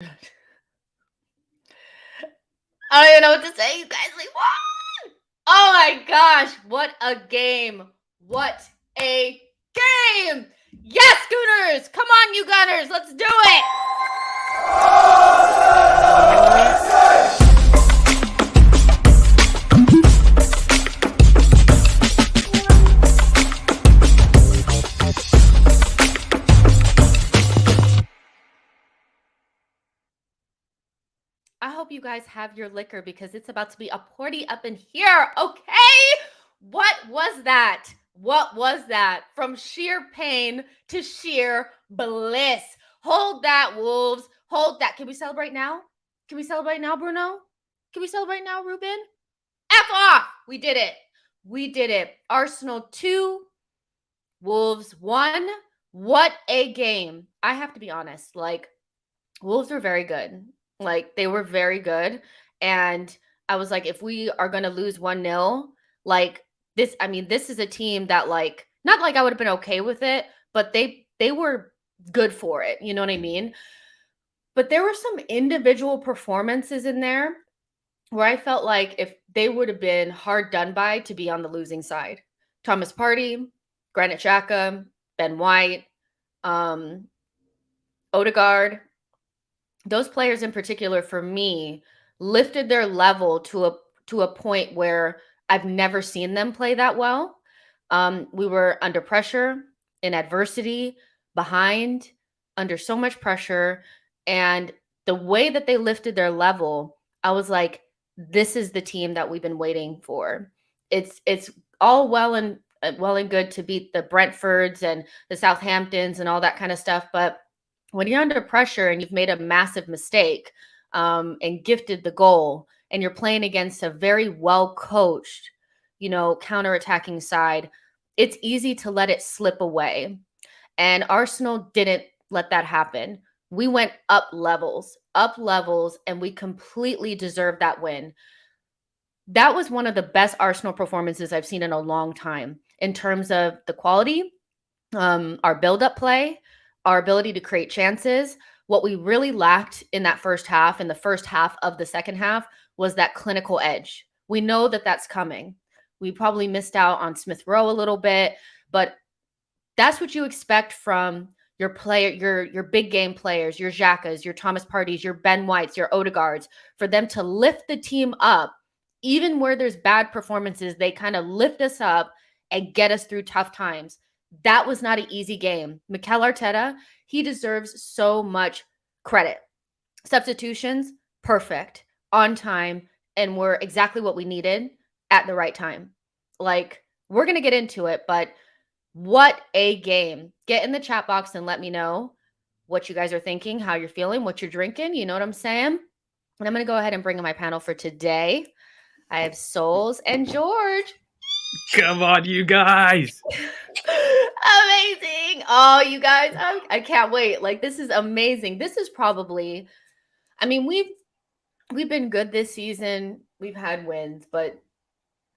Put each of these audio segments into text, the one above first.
I don't even know what to say, you guys. Like, what? Oh my gosh, what a game. What a game. Yes, Gooners. Come on, you Gunners. Let's do it. I hope you guys have your liquor because it's about to be a party up in here, okay? What was that? What was that? From sheer pain to sheer bliss. Hold that, Wolves. Hold that. Can we celebrate now? Can we celebrate now, Bruno? Can we celebrate now, Ruben? F off! We did it. We did it. Arsenal 2, Wolves 1. What a game. I have to be honest. Like, Wolves were very good. Like, they were very good. And I was like, if we are going to lose 1-0, like this, I mean, this is a team that, like, not like I would have been okay with it, but they were good for it. You know what I mean? But there were some individual performances in there where I felt like if they would have been hard done by to be on the losing side. Thomas Partey, Granit Xhaka, Ben White, Odegaard, those players in particular for me lifted their level to a point where I've never seen them play that well. We were under pressure, in adversity, behind, under so much pressure, and the way that they lifted their level, I was like, this is the team that we've been waiting for. It's all well and good to beat the Brentfords and the Southamptons and all that kind of stuff, but when you're under pressure and you've made a massive mistake and gifted the goal, and you're playing against a very well coached, counterattacking side, it's easy to let it slip away. And Arsenal didn't let that happen. We went up levels, and we completely deserved that win. That was one of the best Arsenal performances I've seen in a long time in terms of the quality, our build-up play, our ability to create chances. What we really lacked in that first half, in the first half of the second half, was that clinical edge. We know that that's coming. We probably missed out on Smith Rowe a little bit, but that's what you expect from your player, your big game players, your Xhakas, your Thomas Parteys, your Ben Whites, your Odegaards, for them to lift the team up. Even where there's bad performances, they kind of lift us up and get us through tough times. That was not an easy game. Mikel Arteta, he deserves so much credit. Substitutions, perfect, on time, and were exactly what we needed at the right time. Like, we're going to get into it, but what a game. Get in the chat box and let me know what you guys are thinking, how you're feeling, what you're drinking. You know what I'm saying? And I'm going to go ahead and bring in my panel for today. I have Souls and George. Come on, you guys. Amazing. Oh, you guys, I can't wait. Like, this is amazing. This is probably, I mean, we've been good this season. We've had wins, but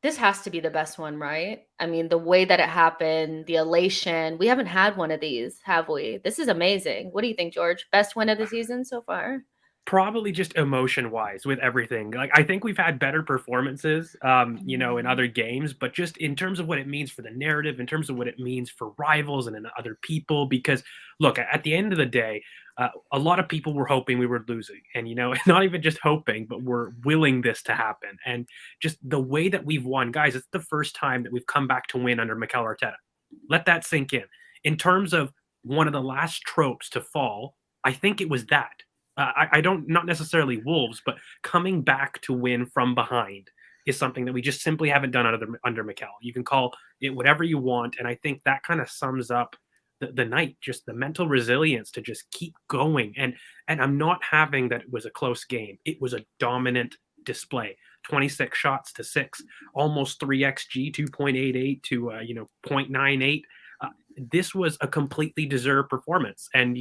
this has to be the best one, right? I mean, the way that it happened, the elation. We haven't had one of these, have we? This is amazing. What do you think, George? Best win of the season so far? Probably just emotion-wise with everything. Like, I think we've had better performances, in other games, but just in terms of what it means for the narrative, in terms of what it means for rivals and in other people, because look, at the end of the day, a lot of people were hoping we were losing, and not even just hoping, but we're willing this to happen. And just the way that we've won, guys, it's the first time that we've come back to win under Mikel Arteta. Let that sink in. In terms of one of the last tropes to fall, I think it was that. I don't, not necessarily Wolves, but coming back to win from behind is something that we just simply haven't done under Mikel. You can call it whatever you want, and I think that kind of sums up the night, just the mental resilience to just keep going. And I'm not having that it was a close game. It was a dominant display. 26 shots to 6, almost 3xG, 2.88 to 0.98. This was a completely deserved performance. And,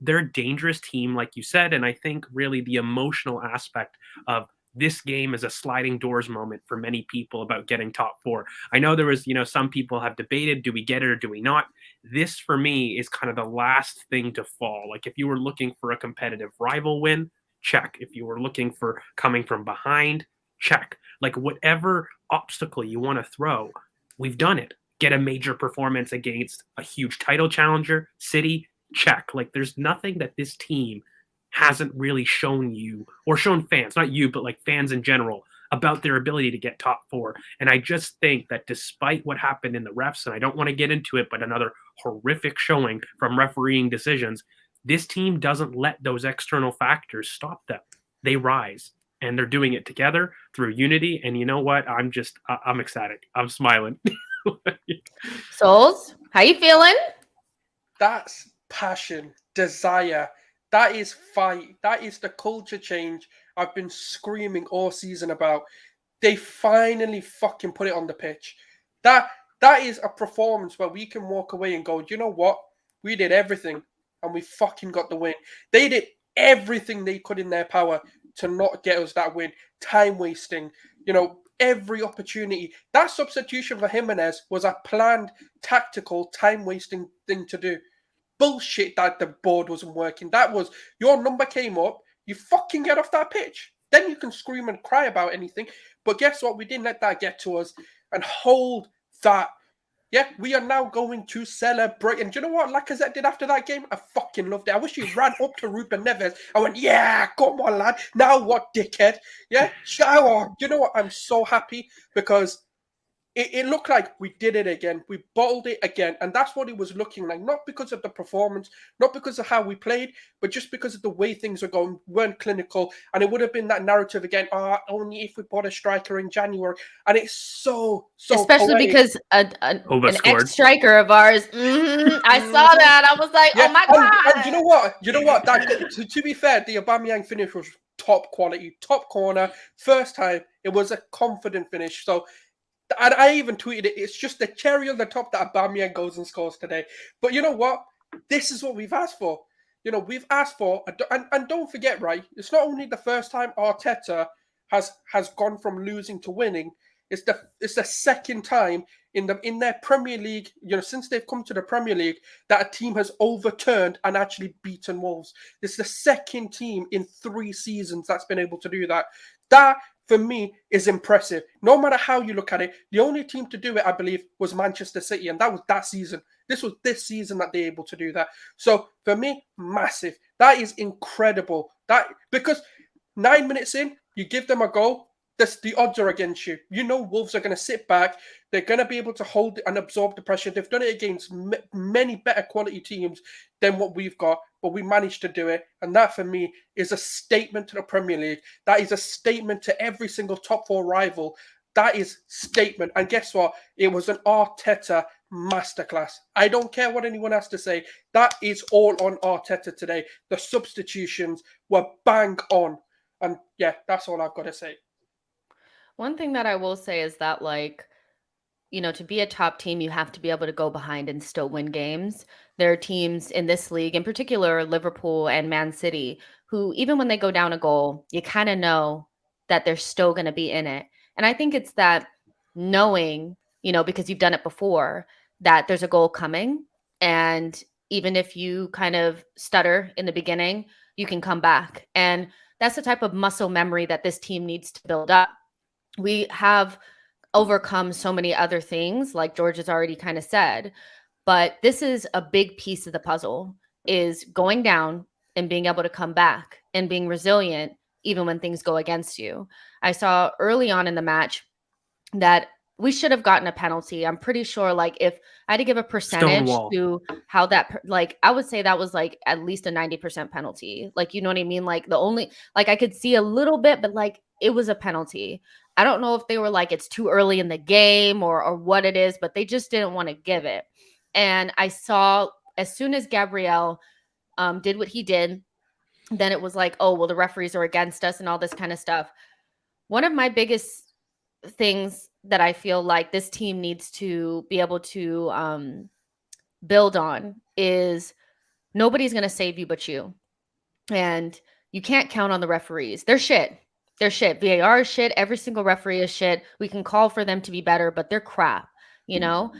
they're a dangerous team, like you said. And I think really the emotional aspect of this game is a sliding doors moment for many people about getting top four. I know there was, some people have debated, do we get it or do we not? This for me is kind of the last thing to fall. Like if you were looking for a competitive rival win, check. If you were looking for coming from behind, check. Like whatever obstacle you want to throw, we've done it. Get a major performance against a huge title challenger, City, check. Like there's nothing that this team hasn't really shown you or shown fans, not you, but like fans in general, about their ability to get top four. And I just think that despite what happened in the refs, and I don't want to get into it, but another horrific showing from refereeing decisions, this team doesn't let those external factors stop them. They rise and they're doing it together through unity. And you know what? I'm ecstatic. I'm smiling. Souls, how you feeling? That's passion, desire. That is fight. That is the culture change I've been screaming all season about. They finally fucking put it on the pitch. That is a performance where we can walk away and go, you know what? We did everything and we fucking got the win. They did everything they could in their power to not get us that win. Time wasting, every opportunity. That substitution for Jimenez was a planned, tactical, time wasting thing to do. Bullshit that the board wasn't working. That was your number came up, you fucking get off that pitch. Then you can scream and cry about anything. But guess what? We didn't let that get to us and hold that. Yeah, we are now going to celebrate. And do you know what Lacazette did after that game? I fucking loved it. I wish he ran up to Ruben Neves. I went, yeah, come on, lad. Now what, dickhead? Yeah, shower. You know what? I'm so happy because it looked like we did it again. We bottled it again. And that's what it was looking like. Not because of the performance, not because of how we played, but just because of the way things were going, weren't clinical. And it would have been that narrative again, only if we bought a striker in January. And it's so especially poetic. because an ex-striker of ours, I saw that. I was like, oh my God. And you know what? That, to be fair, the Aubameyang finish was top quality, top corner. First time, it was a confident finish. So, and I even tweeted it. It's just the cherry on the top that Aubameyang goes and scores today. But you know what? This is what we've asked for. We've asked for, and don't forget, right? It's not only the first time Arteta has gone from losing to winning. It's the second time in their Premier League, since they've come to the Premier League, that a team has overturned and actually beaten Wolves. It's the second team in 3 seasons that's been able to do that. That, for me, is impressive. No matter how you look at it, the only team to do it, I believe, was Manchester City, and that was that season. This was this season that they're able to do that. So, for me, massive. That is incredible. Because 9 minutes in, you give them a goal, the odds are against you. Wolves are going to sit back. They're going to be able to hold and absorb the pressure. They've done it against many better quality teams than what we've got, but we managed to do it. And that, for me, is a statement to the Premier League. That is a statement to every single top 4 rival. That is statement. And guess what? It was an Arteta masterclass. I don't care what anyone has to say. That is all on Arteta today. The substitutions were bang on. And yeah, that's all I've got to say. One thing that I will say is that, to be a top team, you have to be able to go behind and still win games. There are teams in this league, in particular Liverpool and Man City, who even when they go down a goal, you kind of know that they're still going to be in it. And I think it's that knowing, because you've done it before, that there's a goal coming. And even if you kind of stutter in the beginning, you can come back. And that's the type of muscle memory that this team needs to build up. We have overcome so many other things, like George has already kind of said, but this is a big piece of the puzzle, is going down and being able to come back and being resilient even when things go against you. I saw early on in the match that we should have gotten a penalty. I'm pretty sure, if I had to give a percentage to how that, I would say that was at least a 90% penalty. You know what I mean? The only, I could see a little bit, but it was a penalty. I don't know if they were it's too early in the game or what it is, but they just didn't want to give it. And I saw as soon as Gabriel did what he did, then it was oh, well, the referees are against us and all this kind of stuff. One of my biggest things that I feel like this team needs to be able to build on is nobody's going to save you but you. And you can't count on the referees. They're shit. They're shit. VAR is shit. Every single referee is shit. We can call for them to be better, but they're crap. You know,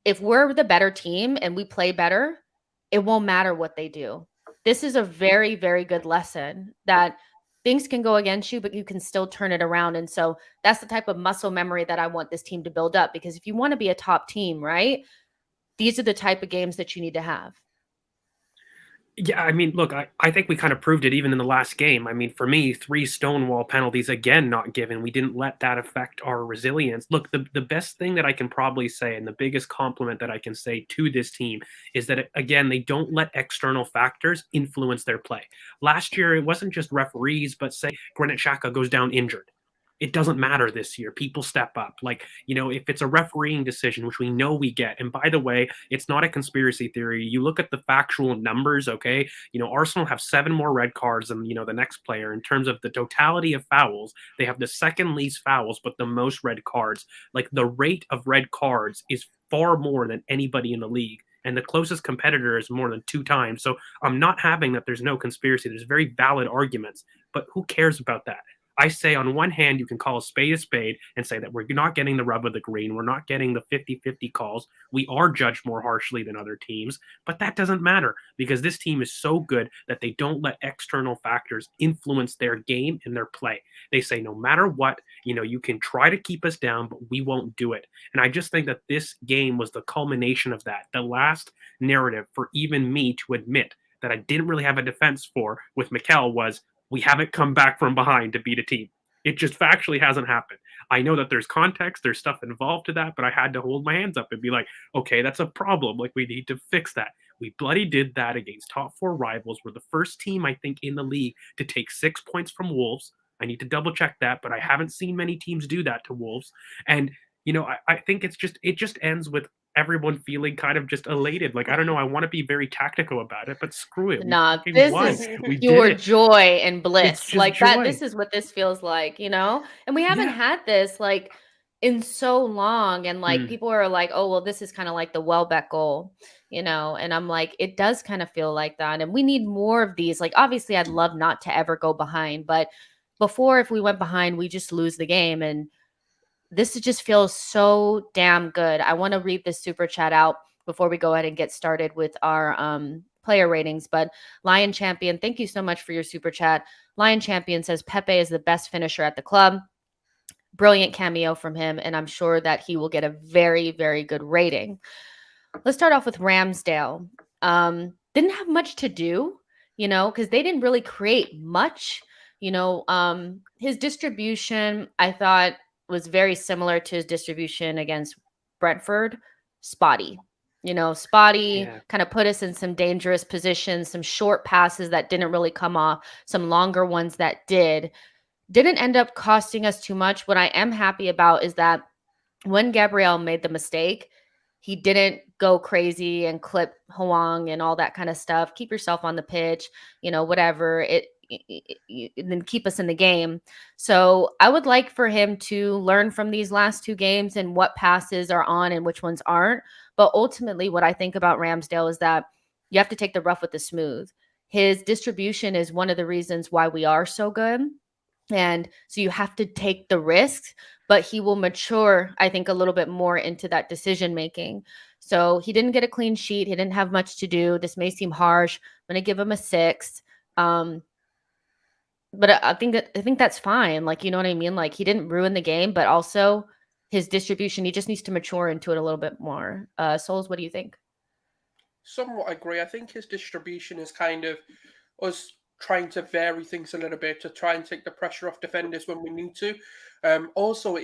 if we're the better team and we play better, it won't matter what they do. This is a very, very good lesson that things can go against you, but you can still turn it around. And so that's the type of muscle memory that I want this team to build up, because if you want to be a top team, right, these are the type of games that you need to have. Yeah, I mean, look, I think we kind of proved it even in the last game. I mean, for me, 3 Stonewall penalties, again, not given. We didn't let that affect our resilience. Look, the best thing that I can probably say, and the biggest compliment that I can say to this team, is that, again, they don't let external factors influence their play. Last year, it wasn't just referees, but say Granit Xhaka goes down injured. It doesn't matter this year. People step up. Like, if it's a refereeing decision, which we know we get, and by the way, it's not a conspiracy theory. You look at the factual numbers, okay? Arsenal have 7 more red cards than, the next player. In terms of the totality of fouls, they have the second least fouls, but the most red cards. Like, the rate of red cards is far more than anybody in the league. And the closest competitor is more than 2 times. So I'm not having that there's no conspiracy. There's very valid arguments, but who cares about that? I say on one hand, you can call a spade and say that we're not getting the rub of the green. We're not getting the 50-50 calls. We are judged more harshly than other teams, but that doesn't matter because this team is so good that they don't let external factors influence their game and their play. They say, no matter what, you can try to keep us down, but we won't do it. And I just think that this game was the culmination of that. The last narrative for even me to admit that I didn't really have a defense for with Mikel was, we haven't come back from behind to beat a team. It just factually hasn't happened. I know that there's context, there's stuff involved to that, but I had to hold my hands up and be like, okay, that's a problem. Like, we need to fix that. We bloody did that against top 4 rivals. We're the first team, I think, in the league to take 6 points from Wolves. I need to double check that, but I haven't seen many teams do that to Wolves. And, I think it just ends with everyone feeling kind of just elated. Like, I don't know, I want to be very tactical about it, but screw it. Nah, We this won. is We pure did it. joy and It's bliss. just Like that, joy. this is what this feels like, And we haven't Yeah. had this like in so long. And like people are like, oh, well, this is kind of like the Welbeck goal, And I'm like, it does kind of feel like that. And we need more of these. Like, obviously, I'd love not to ever go behind, but before, if we went behind, we just lose the game. And this just feels so damn good. I want to read this super chat out before we go ahead and get started with our player ratings. But Lion Champion, thank you so much for your super chat. Lion Champion says Pepe is the best finisher at the club. Brilliant cameo from him, and I'm sure that he will get a very, very good rating. Let's start off with Ramsdale. Didn't have much to do, because they didn't really create much. His distribution, I thought, was very similar to his distribution against Brentford. Spotty. Kind of put us in some dangerous positions, some short passes that didn't really come off, some longer ones that did. Didn't end up costing us too much. What I am happy about is that when Gabriel made the mistake, he didn't go crazy and clip Hwang and all that kind of stuff. Keep yourself on the pitch, whatever. And then keep us in the game. So I would like for him to learn from these last 2 games and what passes are on and which ones aren't. But ultimately, what I think about Ramsdale is that you have to take the rough with the smooth. His distribution is one of the reasons why we are so good. And so you have to take the risks, but he will mature, I think, a little bit more into that decision making. So he didn't get a clean sheet. He didn't have much to do. This may seem harsh. I'm going to give him a 6. But I think that's fine. Like, you know what I mean? Like, he didn't ruin the game, but also his distribution, he just needs to mature into it a little bit more. Souls, what do you think? Somewhat agree. I think his distribution is kind of us trying to vary things a little bit to try and take the pressure off defenders when we need to. Also,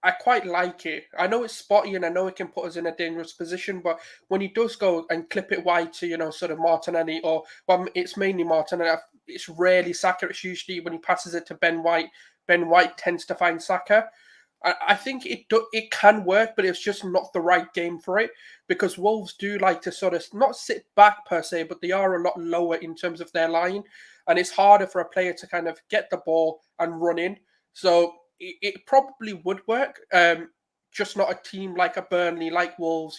I quite like it. I know it's spotty and I know it can put us in a dangerous position, but when he does go and clip it wide to, sort of Martinelli, or, well, it's mainly Martinelli. It's rarely Saka. It's usually when he passes it to Ben White. Ben White tends to find Saka. I think it can work, but it's just not the right game for it, because Wolves do like to sort of not sit back per se, but they are a lot lower in terms of their line, and it's harder for a player to kind of get the ball and run in. So it probably would work, just not a team like a Burnley, like Wolves,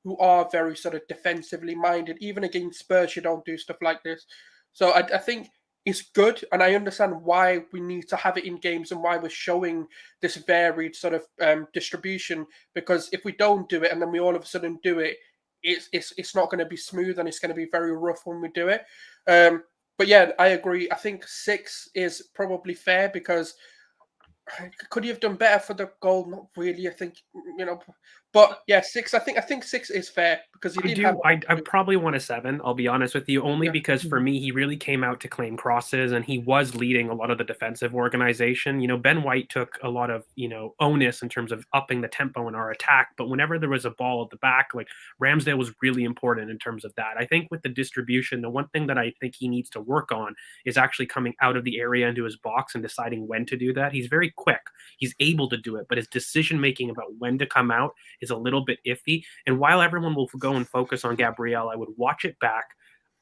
who are very sort of defensively minded. Even against Spurs, you don't do stuff like this. So I think is good, and I understand why we need to have it in games and why we're showing this varied sort of distribution. Because if we don't do it and then we all of a sudden do it, it's not going to be smooth and it's going to be very rough when we do it. But yeah, I agree. I think 6 is probably fair because could he have done better for the goal? Not really. I think but yeah, 6. I think 6 is fair because he did have. I probably want a 7. I'll be honest with you, only Yeah. because for me, he really came out to claim crosses, and he was leading a lot of the defensive organization. Ben White took a lot of onus in terms of upping the tempo in our attack, but whenever there was a ball at the back, like Ramsdale was really important in terms of that. I think with the distribution, the one thing that I think he needs to work on is actually coming out of the area into his box and deciding when to do that. He's very quick. He's able to do it, but his decision making about when to come out is a little bit iffy. And while everyone will go and focus on Gabriel, I would watch it back.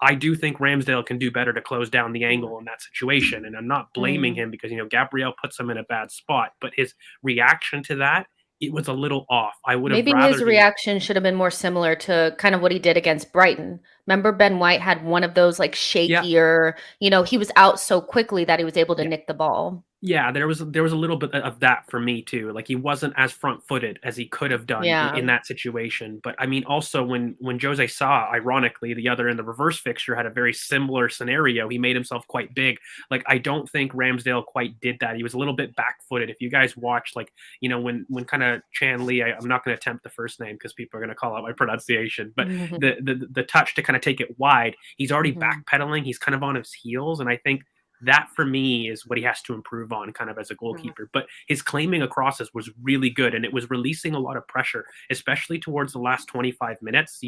I do think Ramsdale can do better to close down the angle in that situation. And I'm not blaming him because, Gabriel puts him in a bad spot. But his reaction to that, it was a little off. I would have Maybe rather his reaction should have been more similar to kind of what he did against Brighton. Remember, Ben White had one of those like shakier, he was out so quickly that he was able to nick the ball. Yeah, there was a little bit of that for me too. Like he wasn't as front-footed as he could have done in that situation. But I mean, also when Jose saw, ironically, the reverse fixture had a very similar scenario, he made himself quite big. Like I don't think Ramsdale quite did that. He was a little bit back-footed. If you guys watch, like when kind of Chan Lee, I'm not going to attempt the first name because people are going to call out my pronunciation, but the touch to kind of take it wide, he's already backpedaling. He's kind of on his heels, and I think that for me is what he has to improve on kind of as a goalkeeper. But his claiming acrosses was really good, and it was releasing a lot of pressure, especially towards the last 25 minutes.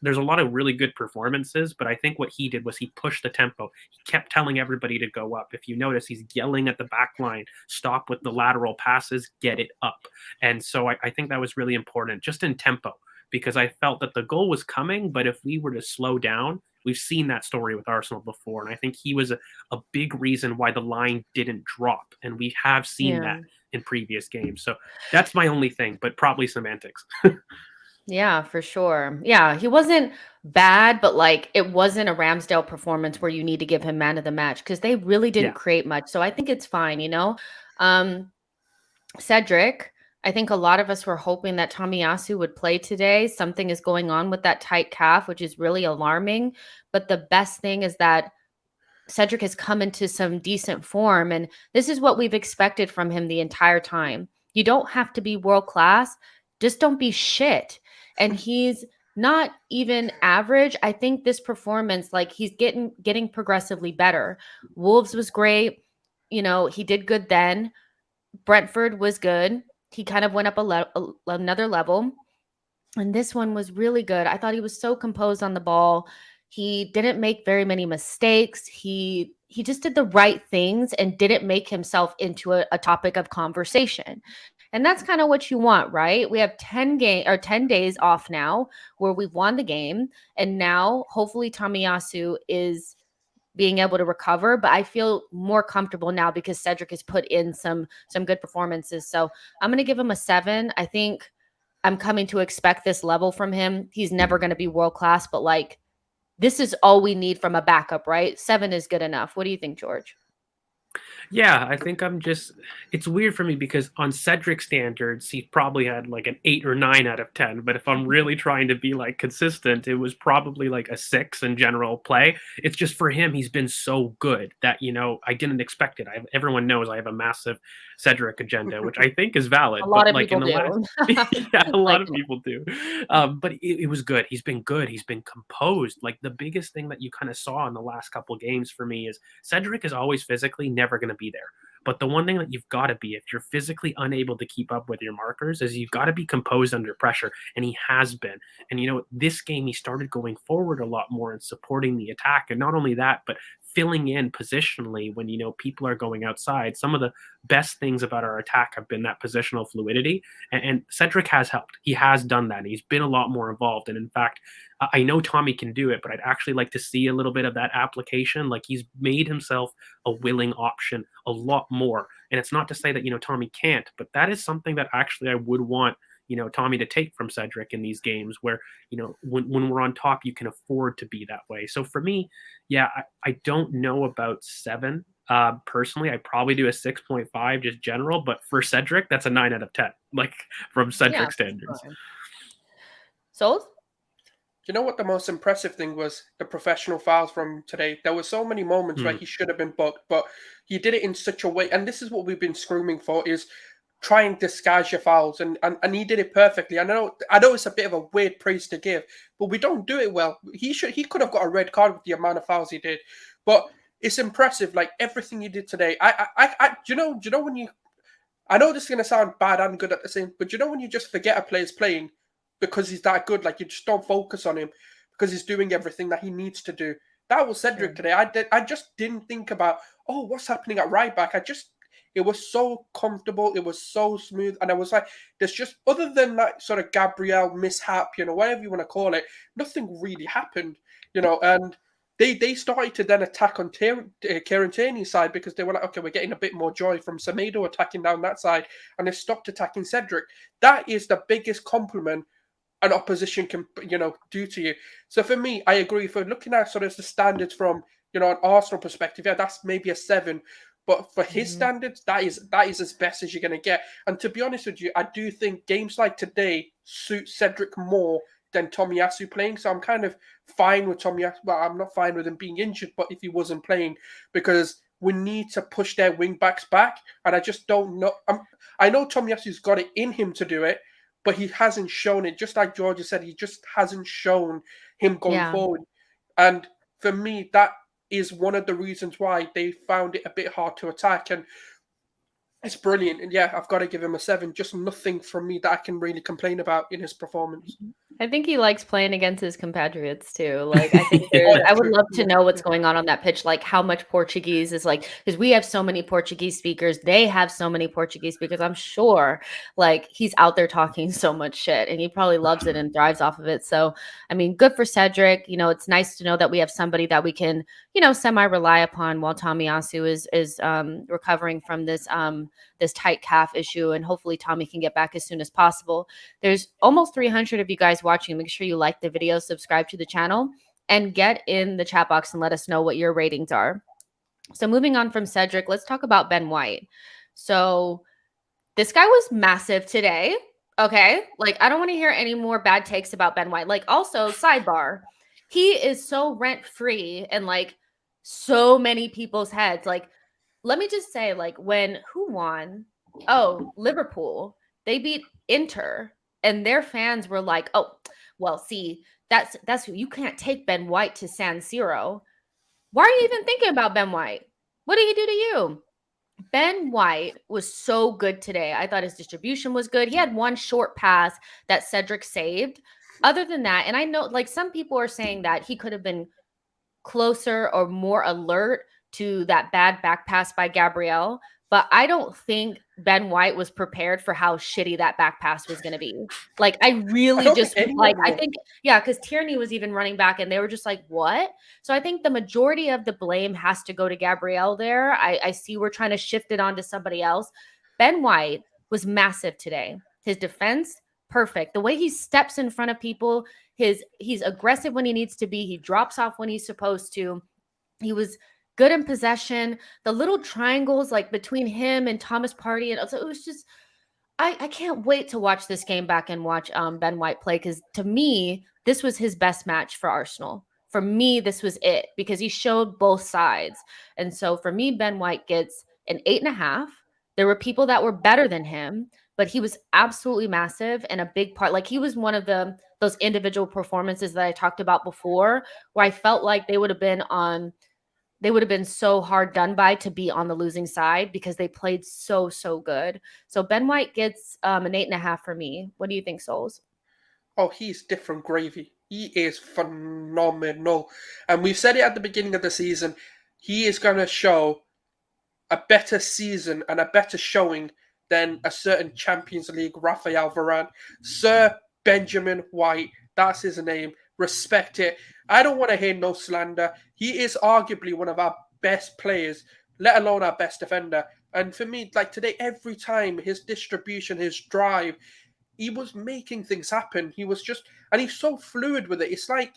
There's a lot of really good performances, but I think what he did was he pushed the tempo. He kept telling everybody to go up. If you notice, he's yelling at the back line, stop with the lateral passes, get it up. And so I think that was really important, just in tempo, because I felt that the goal was coming, but if we were to slow down, we've seen that story with Arsenal before, and I think he was a big reason why the line didn't drop, and we have seen that in previous games. So that's my only thing, but probably semantics. Yeah, for sure. Yeah, he wasn't bad, but like it wasn't a Ramsdale performance where you need to give him man of the match because they really didn't create much. So I think it's fine, Cedric, I think a lot of us were hoping that Tomiyasu would play today. Something is going on with that tight calf, which is really alarming. But the best thing is that Cedric has come into some decent form, and this is what we've expected from him the entire time. You don't have to be world class, just don't be shit. And he's not even average. I think this performance, like he's getting progressively better. Wolves was great. He did good then. Brentford was good. He kind of went up another level. And this one was really good. I thought he was so composed on the ball. He didn't make very many mistakes. He just did the right things and didn't make himself into a topic of conversation. And that's kind of what you want, right? We have 10 days off now where we've won the game. And now hopefully Tomiyasu is being able to recover, but I feel more comfortable now because Cedric has put in some good performances. So I'm going to give him a 7. I think I'm coming to expect this level from him. He's never going to be world class, but like this is all we need from a backup, right? 7 is good enough. What do you think, George? Yeah, I think it's weird for me because on Cedric standards, he probably had like an 8 or 9 out of 10. But if I'm really trying to be like consistent, it was probably like a 6 in general play. It's just for him, he's been so good that, I didn't expect it. Everyone knows I have a massive Cedric agenda, which I think is valid. A lot of like people do. A lot of people do. But it was good. He's been good. He's been composed. Like the biggest thing that you kind of saw in the last couple games for me is Cedric is always physically never going to be there. But the one thing that you've got to be, if you're physically unable to keep up with your markers, is you've got to be composed under pressure. And he has been. And, this game, he started going forward a lot more and supporting the attack. And not only that, but filling in positionally when, people are going outside. Some of the best things about our attack have been that positional fluidity. And Cedric has helped. He has done that. He's been a lot more involved. And in fact, I know Tommy can do it, but I'd actually like to see a little bit of that application. Like he's made himself a willing option a lot more. And it's not to say that, Tommy can't, but that is something that actually I would want, Tommy, to take from Cedric in these games where, when we're on top, you can afford to be that way. So for me, yeah, I don't know about 7. Personally, I probably do a 6.5 just general, but for Cedric, that's a 9 out of 10, like from Cedric standards. Sure. Souls? You know what the most impressive thing was? The professional fouls from today. There were so many moments where he should have been booked, but he did it in such a way. And this is what we've been screaming for: is try and disguise your fouls, and he did it perfectly. I know it's a bit of a weird praise to give, but we don't do it well. He could have got a red card with the amount of fouls he did, but it's impressive. Like everything he did today. Do you know when you? I know this is gonna sound bad and good at the same, but when you just forget a player's playing because he's that good, like you just don't focus on him because he's doing everything that he needs to do. That was Cedric today. I just didn't think about, what's happening at right back. It was so comfortable. It was so smooth. And I was like, there's just, other than that sort of Gabriel mishap, whatever you want to call it, nothing really happened, and they started to then attack on Kieran Tierney's side because they were like, okay, we're getting a bit more joy from Semedo attacking down that side, and they stopped attacking Cedric. That is the biggest compliment an opposition can, do to you. So for me, I agree. For looking at sort of the standards from, an Arsenal perspective, yeah, that's maybe a 7. But for his standards, that is as best as you're going to get. And to be honest with you, I do think games like today suit Cedric more than Tomiyasu playing. So I'm kind of fine with Tomiyasu. Well, I'm not fine with him being injured, but if he wasn't playing, because we need to push their wing backs back. And I just don't know. I know Tomiyasu's got it in him to do it, but he hasn't shown it. Just like Georgia said, he just hasn't shown him going forward. And for me, that is one of the reasons why they found it a bit hard to attack. And it's brilliant. And yeah, I've got to give him a 7. Just nothing from me that I can really complain about in his performance. I think he likes playing against his compatriots too. Like, I think I would love to know what's going on that pitch, like how much Portuguese is like, because we have so many Portuguese speakers. They have so many Portuguese speakers. I'm sure like he's out there talking so much shit and he probably loves it and thrives off of it. So, I mean, good for Cedric. It's nice to know that we have somebody that we can, semi-rely upon while Tomiyasu is recovering from this tight calf issue, and hopefully Tommy can get back as soon as possible. There's almost 300 of you guys watching. Make sure you like the video, subscribe to the channel, and get in the chat box and let us know what your ratings are. So moving on from Cedric, let's talk about Ben White. So this guy was massive today. Okay. Like, I don't want to hear any more bad takes about Ben White. Like, also, sidebar, he is so rent-free and like so many people's heads. Like, let me just say, like, who won? Oh, Liverpool. They beat Inter, and their fans were like, oh, well, see, that's you can't take Ben White to San Siro. Why are you even thinking about Ben White? What did he do to you? Ben White was so good today. I thought his distribution was good. He had one short pass that Cedric saved. Other than that, and I know like some people are saying that he could have been closer or more alert to that bad back pass by Gabriel, but I don't think Ben White was prepared for how shitty that back pass was going to be. Like, I think, because Tierney was even running back and they were just like, what? So I think the majority of the blame has to go to Gabriel there. I see we're trying to shift it onto somebody else. Ben White was massive today. His defense, perfect. The way he steps in front of people, he's aggressive when he needs to be. He drops off when he's supposed to. He was good in possession. The little triangles like between him and Thomas Partey, and so it was just, I can't wait to watch this game back and watch Ben White play, because to me, this was his best match for Arsenal. For me, this was it, because he showed both sides. And so for me, Ben White gets an 8.5. There were people that were better than him, but he was absolutely massive and a big part. Like, he was one of those individual performances that I talked about before, where I felt like they would have been so hard done by to be on the losing side, because they played so good. So Ben White gets an 8.5 for me. What do you think, Souls? Oh, he's different gravy. He is phenomenal. And we've said it at the beginning of the season. He is going to show a better season and a better showing than a certain Champions League Rafael Varane. Sir Benjamin White, that's his name. Respect it. I don't want to hear no slander. He is arguably one of our best players, let alone our best defender. And for me, like today, every time his distribution, his drive, he was making things happen. He was just, and he's so fluid with it. It's like,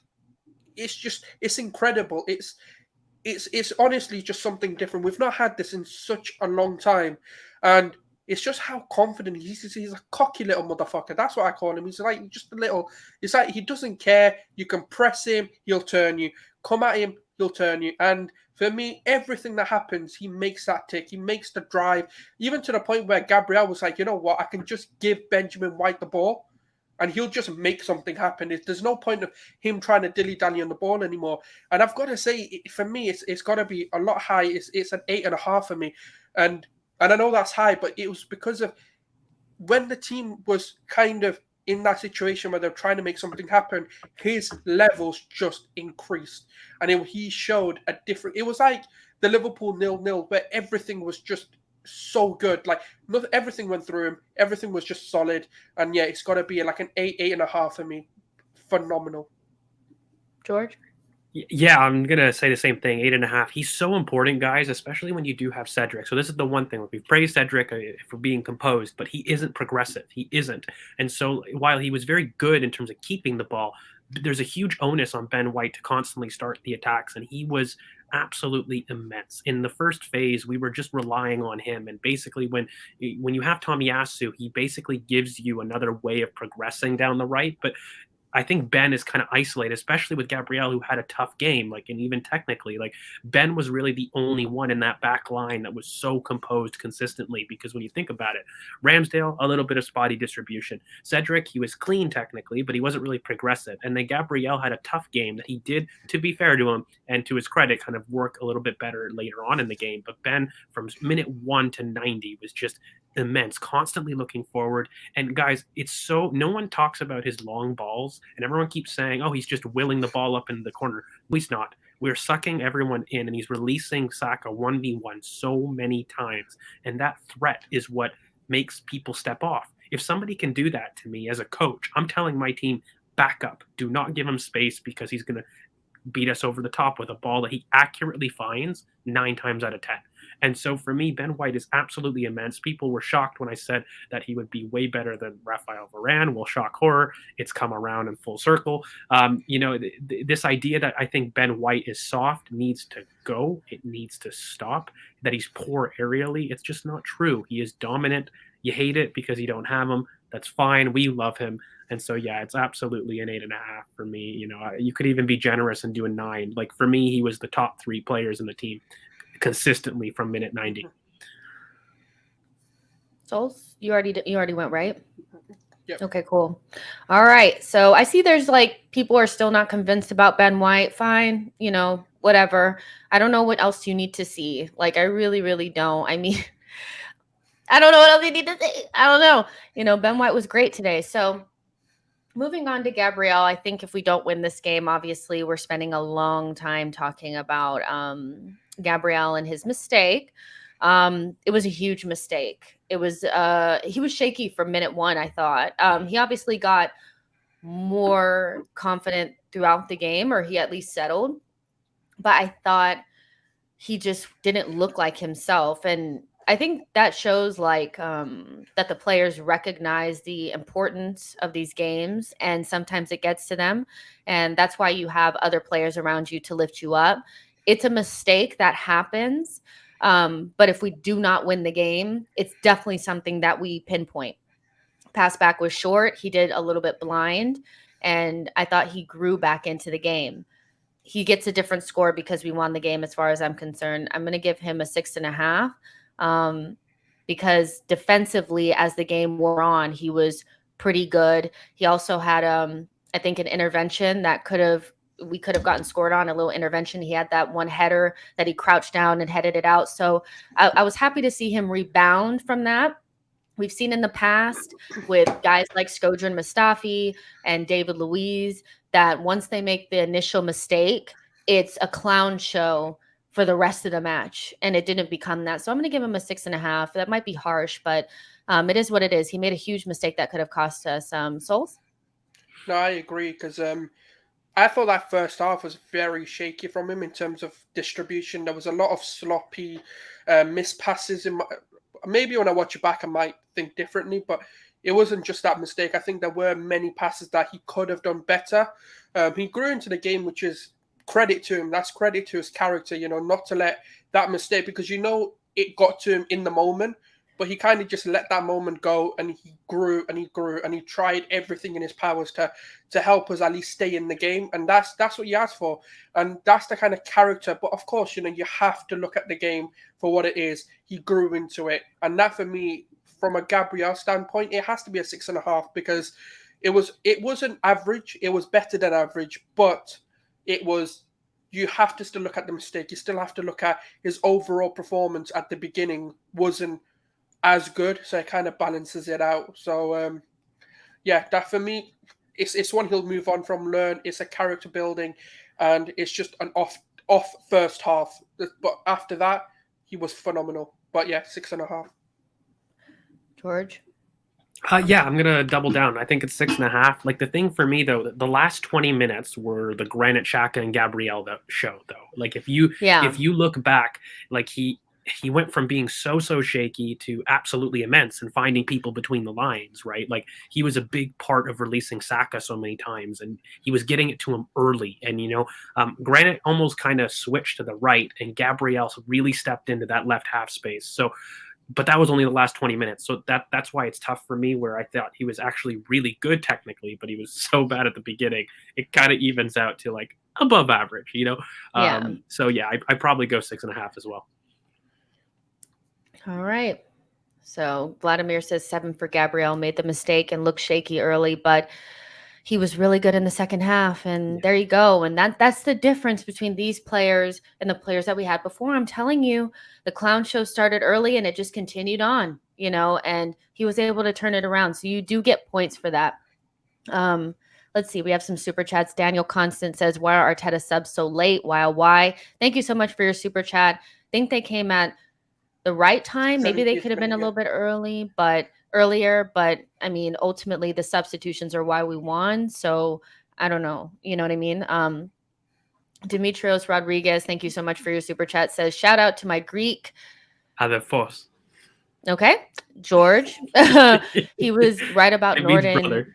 it's incredible. It's honestly just something different. We've not had this in such a long time, and it's just how confident he is. He's a cocky little motherfucker. That's what I call him. He's like just a little. It's like he doesn't care. You can press him, he'll turn you. Come at him, he'll turn you. And for me, everything that happens, he makes that tick. He makes the drive, even to the point where Gabriel was like, you know what? I can just give Benjamin White the ball, and he'll just make something happen. There's no point of him trying to dilly-dally on the ball anymore. And I've got to say, for me, it's got to be a lot high. It's an 8.5 for me. And I know that's high, but it was because of when the team was kind of in that situation where they're trying to make something happen, his levels just increased. And he showed a different... It was like the Liverpool 0-0, where everything was just so good. Like, everything went through him. Everything was just solid. And yeah, it's got to be like an 8.5 for me. Phenomenal. George? Yeah, I'm going to say the same thing, 8.5. He's so important, guys, especially when you do have Cedric. So this is the one thing. We've praised Cedric for being composed, but he isn't progressive. He isn't. And so while he was very good in terms of keeping the ball, there's a huge onus on Ben White to constantly start the attacks, and he was absolutely immense. In the first phase, we were just relying on him, and basically when you have Tomiyasu, he basically gives you another way of progressing down the right, but I think Ben is kind of isolated, especially with Gabriel, who had a tough game. Like, and even technically, like, Ben was really the only one in that back line that was so composed consistently. Because when you think about it, Ramsdale, a little bit of spotty distribution. Cedric, he was clean technically, but he wasn't really progressive. And then Gabriel had a tough game that he did, to be fair to him and to his credit, kind of work a little bit better later on in the game. But Ben, from minute 1 to 90, was just immense, constantly looking forward. And guys, it's so, no one talks about his long balls, and everyone keeps saying, oh, he's just willing the ball up in the corner. He's not. We're sucking everyone in, and he's releasing Saka 1v1 so many times, and that threat is what makes people step off. If somebody can do that to me as a coach, I'm telling my team, back up, do not give him space, because he's going to beat us over the top with a ball that he accurately finds 9 times out of 10. And so for me, Ben White is absolutely immense. People were shocked when I said that he would be way better than Raphael Varane. Well, shock horror. It's come around in full circle. This idea that I think Ben White is soft needs to go. It needs to stop. That he's poor aerially. It's just not true. He is dominant. You hate it because you don't have him. That's fine. We love him. And so, yeah, it's absolutely an 8.5 for me. You know, you could even be generous and do a 9. Like, for me, he was the top 3 players in the team consistently from minute 90. Souls, you already went, right? Yep. Okay, cool. All right. So I see there's like people are still not convinced about Ben White. Fine, you know, whatever. I don't know what else you need to see. Like, I really, really don't. I mean, I don't know what else you need to see. I don't know. You know, Ben White was great today. So moving on to Gabriel, I think if we don't win this game, obviously we're spending a long time talking about Gabriel and his mistake. It was a huge mistake. It was he was shaky from minute 1, I thought. He obviously got more confident throughout the game, or he at least settled. But I thought he just didn't look like himself. And I think that shows like that the players recognize the importance of these games, and sometimes it gets to them. And that's why you have other players around you to lift you up. It's a mistake that happens. But if we do not win the game, it's definitely something that we pinpoint. Pass back was short. He did a little bit blind, and I thought he grew back into the game. He gets a different score because we won the game as far as I'm concerned. I'm going to give him a 6.5 because defensively, as the game wore on, he was pretty good. He also had, I think, an intervention that we could have gotten scored on, a little intervention. He had that one header that he crouched down and headed it out. So I was happy to see him rebound from that. We've seen in the past with guys like Shkodran Mustafi and David Luiz that once they make the initial mistake, it's a clown show for the rest of the match. And it didn't become that. So I'm going to give him a 6.5. That might be harsh, but it is what it is. He made a huge mistake that could have cost us Souls. No, I agree, because I thought that first half was very shaky from him in terms of distribution. There was a lot of sloppy missed passes. Maybe when I watch it back, I might think differently, but it wasn't just that mistake. I think there were many passes that he could have done better. He grew into the game, which is credit to him. That's credit to his character, not to let that mistake, because it got to him in the moment, but he kind of just let that moment go, and he grew and he grew and he tried everything in his powers to help us at least stay in the game, and that's what you asked for, and that's the kind of character. But of course, you have to look at the game for what it is. He grew into it, and that for me, from a Gabriel standpoint, it has to be a 6.5, because it wasn't average. It was better than average, but you have to still look at the mistake. You still have to look at his overall performance at the beginning wasn't as good, so it kind of balances it out. So that for me, it's one he'll move on from, learn. It's a character building, and it's just an off first half. But after that, he was phenomenal. But 6.5. George? Yeah, I'm gonna double down. I think it's 6.5. Like, the thing for me though, the last 20 minutes were the Granit Xhaka and Gabriel show though. Like, if you look back, like he went from being so shaky to absolutely immense and finding people between the lines, right? Like, he was a big part of releasing Saka so many times, and he was getting it to him early. And Granit almost kind of switched to the right, and Gabriel really stepped into that left half space. So. But that was only the last 20 minutes. So that's why it's tough for me, where I thought he was actually really good technically, but he was so bad at the beginning. It kind of evens out to like above average, So I probably go 6.5 as well. All right. So Vladimir says 7 for Gabriel, made the mistake and looked shaky early, but he was really good in the second half. And there you go. And that's the difference between these players and the players that we had before. I'm telling you, the clown show started early and it just continued on, and he was able to turn it around. So you do get points for that. Let's see. We have some super chats. Daniel Constant says, why are Arteta subs so late? Why? Thank you so much for your super chat. I think they came at the right time. Maybe they could have been a little bit earlier, but I mean, ultimately the substitutions are why we won. So I don't know. You know what I mean? Demetrios Rodriguez, thank you so much for your super chat, says, shout out to my Greek. Adefos. Okay. George. He was right about Norden.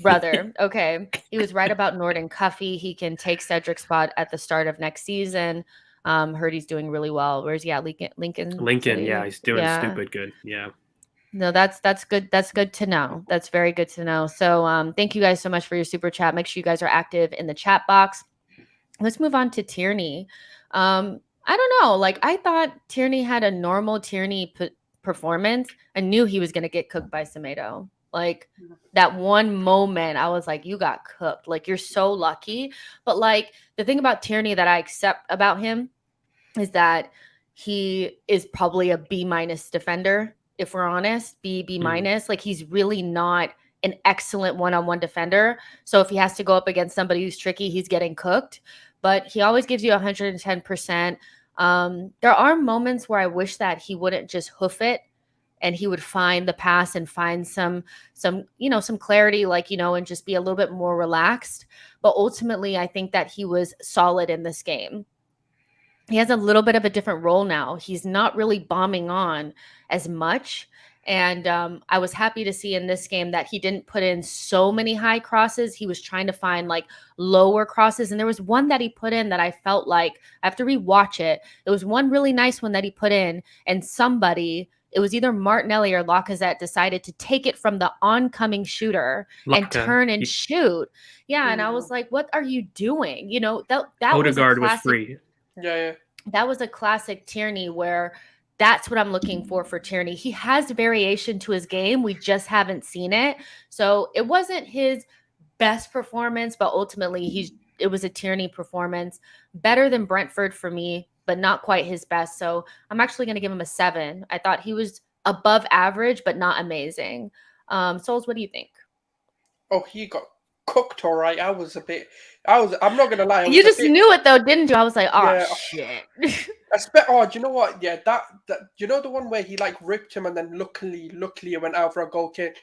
Brother. Okay. He was right about Norden Cuffy. He can take Cedric's spot at the start of next season. Heard he's doing really well. Where's Lincoln? Yeah, he's doing stupid good. Yeah. No, that's good. That's good to know. That's very good to know. So thank you guys so much for your super chat. Make sure you guys are active in the chat box. Let's move on to Tierney. I don't know. Like, I thought Tierney had a normal Tierney performance. I knew he was going to get cooked by Semedo. Like, that one moment, I was like, you got cooked. Like, you're so lucky. But, like, the thing about Tierney that I accept about him is that he is probably a B- defender, if we're honest. B-. Like, he's really not an excellent one-on-one defender. So if he has to go up against somebody who's tricky, he's getting cooked. But he always gives you 110%. There are moments where I wish that he wouldn't just hoof it and he would find the pass and find some clarity, and just be a little bit more relaxed. But ultimately, I think that he was solid in this game. He has a little bit of a different role now. He's not really bombing on as much. And I was happy to see in this game that he didn't put in so many high crosses. He was trying to find like lower crosses. And there was one that he put in that I felt like, I have to rewatch it. There was one really nice one that he put in, and it was either Martinelli or Lacazette, decided to take it from the oncoming shooter and turn and shoot. Yeah. And I was like, what are you doing? That Odegaard was free. Yeah. That was a classic Tierney, where that's what I'm looking for Tierney. He has variation to his game. We just haven't seen it. So it wasn't his best performance, but ultimately it was a Tierney performance. Better than Brentford for me, but not quite his best. So I'm actually going to give him a 7. I thought he was above average, but not amazing. Souls, what do you think? Oh, he got cooked, all right. I'm not going to lie. You just knew it, though, didn't you? I was like, shit. Oh, do you know what? Yeah, that the one where he like ripped him and then luckily it went out for a goal kick.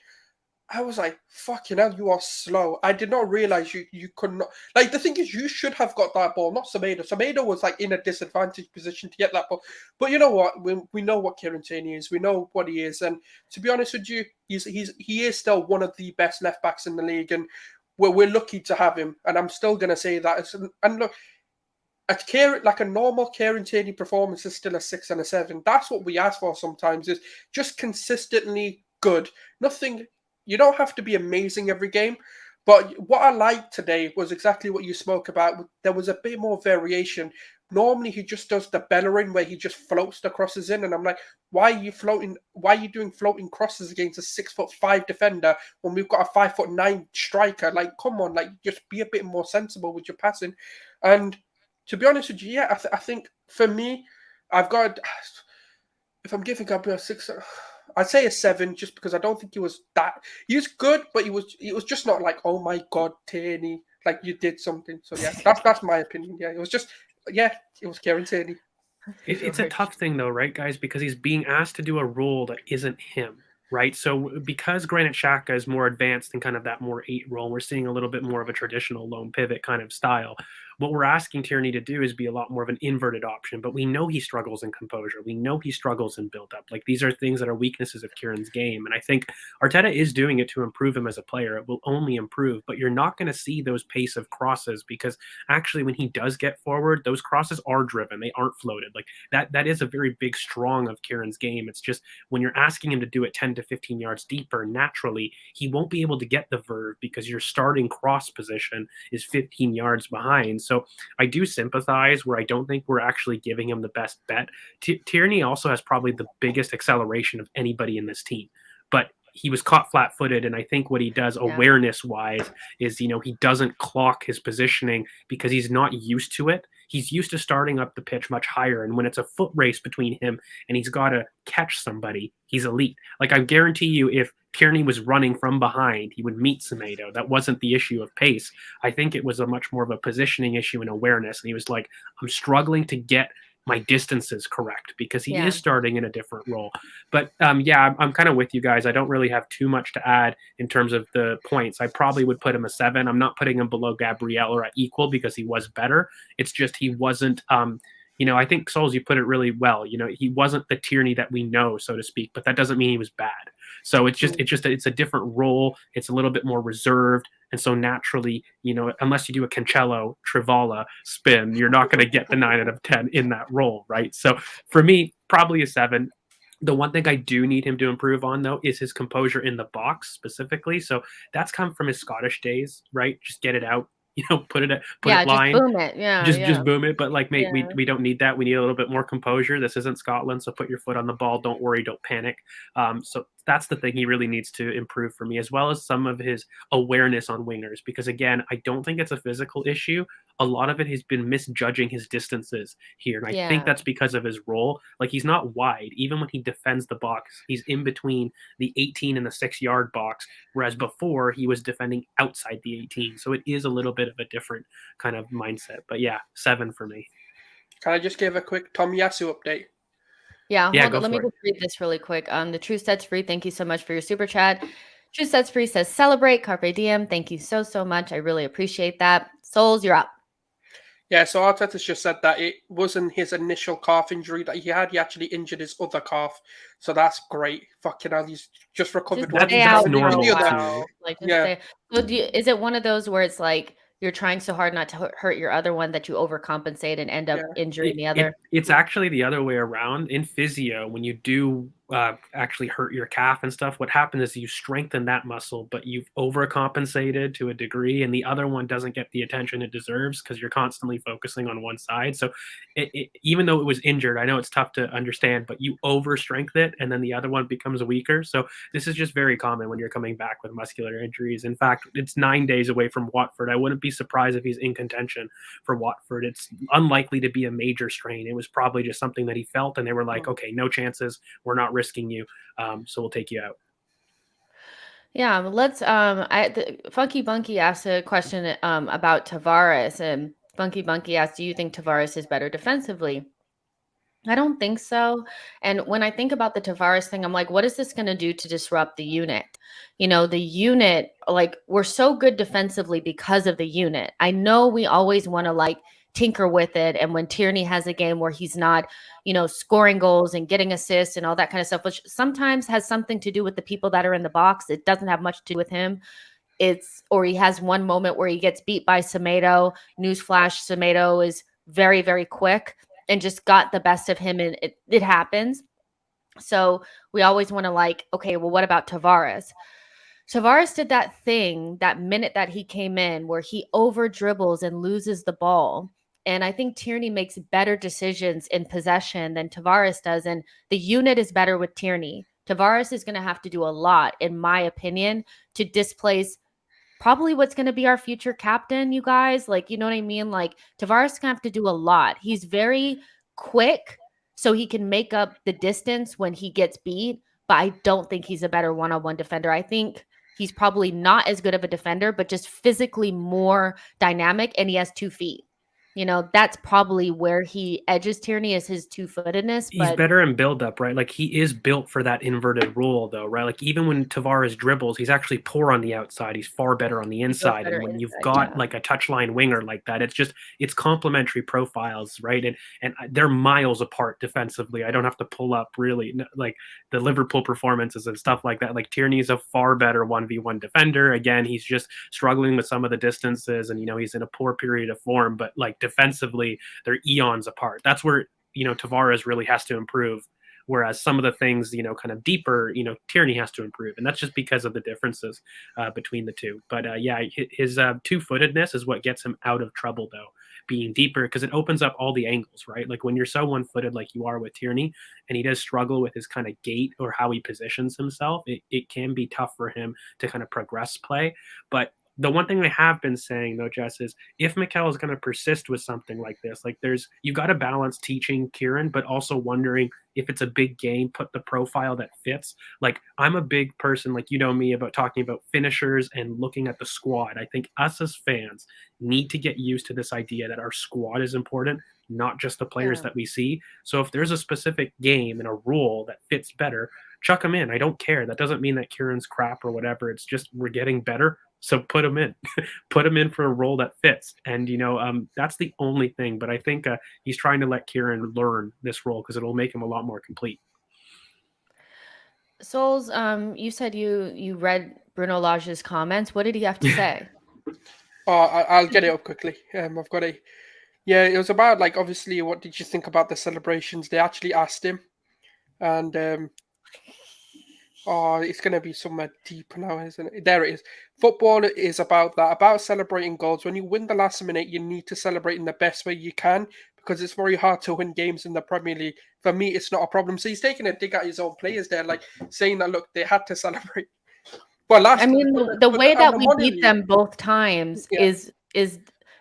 I was like, fucking hell, you are slow. I did not realize you could not. Like, the thing is, you should have got that ball, not Semedo. Semedo was like in a disadvantaged position to get that ball. But you know what? We know what Kieran Tierney is. We know what he is. And to be honest with you, he is still one of the best left backs in the league. And we're lucky to have him. And I'm still going to say that. And look, like a normal Kieran Tierney performance is still a 6 and a 7. That's what we ask for sometimes, is just consistently good. Nothing. You don't have to be amazing every game, but what I liked today was exactly what you spoke about. There was a bit more variation. Normally, he just does the Bellerin where he just floats the crosses in, and I'm like, why are you floating? Why are you doing floating crosses against a 6'5" defender when we've got a 5'9" striker? Like, come on, like just be a bit more sensible with your passing. And to be honest with you, yeah, I think for me, I've got. If I'm giving Gabriel a 6. I'd say a 7, just because I don't think he was that. He was good, but he was just not like, oh my god, Tierney, like you did something. So yeah, that's my opinion. Yeah, it was just, yeah, it was Kieran Tierney. It's a tough thing though, right, guys? Because he's being asked to do a role that isn't him, right? So because Granit Xhaka is more advanced in kind of that more 8 role, we're seeing a little bit more of a traditional lone pivot kind of style. What we're asking Tierney to do is be a lot more of an inverted option, but we know he struggles in composure. We know he struggles in build-up. Like, these are things that are weaknesses of Kieran's game, and I think Arteta is doing it to improve him as a player. It will only improve, but you're not going to see those pace of crosses, because actually when he does get forward, those crosses are driven. They aren't floated. Like, that is a very big strong of Kieran's game. It's just when you're asking him to do it 10 to 15 yards deeper, naturally, he won't be able to get the verve because your starting cross position is 15 yards behind. So I do sympathize where I don't think we're actually giving him the best bet. Tierney also has probably the biggest acceleration of anybody in this team, but he was caught flat-footed, and I think what he does awareness-wise is, he doesn't clock his positioning because he's not used to it. He's used to starting up the pitch much higher, and when it's a foot race between him and he's got to catch somebody, he's elite. Like, I guarantee you, if Tierney was running from behind, he would meet Semedo. That wasn't the issue of pace. I think it was a much more of a positioning issue and awareness, and he was like, I'm struggling to get my distances correct because he is starting in a different role. But I'm kind of with you guys. I don't really have too much to add in terms of the points. I probably would put him a 7. I'm not putting him below Gabriel or at equal because he was better. It's just he wasn't I think, Souls, you put it really well. He wasn't the Tierney that we know, so to speak, but that doesn't mean he was bad. So it's a different role. It's a little bit more reserved. And so naturally, unless you do a Cancelo Trivala spin, you're not going to get the 9 out of 10 in that role, right? So for me, probably a 7. The one thing I do need him to improve on, though, is his composure in the box specifically. So that's come from his Scottish days, right? Just get it out. Put it line. Just boom it. Yeah. Just boom it. But like, mate, we don't need that. We need a little bit more composure. This isn't Scotland, so put your foot on the ball. Don't worry. Don't panic. So that's the thing he really needs to improve for me, as well as some of his awareness on wingers. Because again, I don't think it's a physical issue. A lot of it has been misjudging his distances here. And I think that's because of his role. Like, he's not wide. Even when he defends the box, he's in between the 18 and the 6-yard box. Whereas before, he was defending outside the 18. So it is a little bit of a different kind of mindset. But yeah, 7 for me. Can I just give a quick Tomiyasu update? Yeah, let me just read this really quick. The True Sets Free, thank you so much for your super chat. True Sets Free says, celebrate, carpe diem. Thank you so much. I really appreciate that. Souls, you're up. Yeah, so Arteta's just said that it wasn't his initial calf injury that he had. He actually injured his other calf. So that's great. Fucking hell, he's just recovered. That's normal. So is it one of those where it's like you're trying so hard not to hurt your other one that you overcompensate and end up injuring the other? It's actually the other way around. In physio, when you do actually hurt your calf and stuff, what happens is you strengthen that muscle, but you've overcompensated to a degree, and the other one doesn't get the attention it deserves because you're constantly focusing on one side. So even though it was injured, I know it's tough to understand, but you overstrength it, and then the other one becomes weaker. So this is just very common when you're coming back with muscular injuries. In fact, it's 9 days away from Watford. I wouldn't be surprised if he's in contention for Watford. It's unlikely to be a major strain. It was probably just something that he felt, and they were like, okay, no chances. We're not risking you, so we'll take you out. Yeah, let's. Funky Bunky asked a question about Tavares, and Funky Bunky asked, "Do you think Tavares is better defensively?" I don't think so. And when I think about the Tavares thing, I'm like, what is this going to do to disrupt the unit? The unit, like, we're so good defensively because of the unit. I know we always want to like tinker with it. And when Tierney has a game where he's not, scoring goals and getting assists and all that kind of stuff, which sometimes has something to do with the people that are in the box, it doesn't have much to do with him. Or he has one moment where he gets beat by Semedo. Newsflash, Semedo is very, very quick and just got the best of him, and it happens. So we always want to like, okay, well, what about Tavares? Tavares did that thing that minute that he came in where he over dribbles and loses the ball. And I think Tierney makes better decisions in possession than Tavares does. And the unit is better with Tierney. Tavares is going to have to do a lot, in my opinion, to displace probably what's going to be our future captain, you guys. Like, you know what I mean? Like, Tavares going to have to do a lot. He's very quick, so he can make up the distance when he gets beat. But I don't think he's a better one-on-one defender. I think he's probably not as good of a defender, but just physically more dynamic, and he has 2 feet. That's probably where he edges Tierney, is his two-footedness. He's better in build-up, right? Like, he is built for that inverted role, though, right? Like, even when Tavares dribbles, he's actually poor on the outside. He's far better on the inside. And when you've got like a touchline winger like that, it's complementary profiles, right? And they're miles apart defensively. I don't have to pull up really like the Liverpool performances and stuff like that. Like, Tierney's a far better 1v1 defender. Again, he's just struggling with some of the distances, and he's in a poor period of form, but like defensively, they're eons apart. That's where Tavares really has to improve, whereas some of the things kind of deeper, Tierney has to improve, and that's just because of the differences between the two. But his two-footedness is what gets him out of trouble, though, being deeper, because it opens up all the angles, right? Like, when you're so one-footed like you are with Tierney, and he does struggle with his kind of gait or how he positions himself, it can be tough for him to kind of progress play. But the one thing I have been saying, though, Jess, is if Mikel is going to persist with something like this, like, you got to balance teaching Kieran, but also wondering if it's a big game, put the profile that fits. Like, I'm a big person, like, me, about talking about finishers and looking at the squad. I think us as fans need to get used to this idea that our squad is important, not just the players that we see. So if there's a specific game and a role that fits better, chuck him in. I don't care. That doesn't mean that Kieran's crap or whatever. It's just we're getting better. So put him in, put him in for a role that fits. And, that's the only thing. But I think he's trying to let Kieran learn this role because it'll make him a lot more complete. Souls, you said you read Bruno Lage's comments. What did he have to say? I'll get it up quickly. I've got it. Yeah, it was about, like, obviously, what did you think about the celebrations? They actually asked him. And, it's going to be somewhere deep now, isn't it? There it is. Football is about that, about celebrating goals. When you win the last minute, you need to celebrate in the best way you can, because it's very hard to win games in the Premier League. For me, it's not a problem. So he's taking a dig at his own players there, like saying that, look, they had to celebrate. Well, the way that we beat them both times is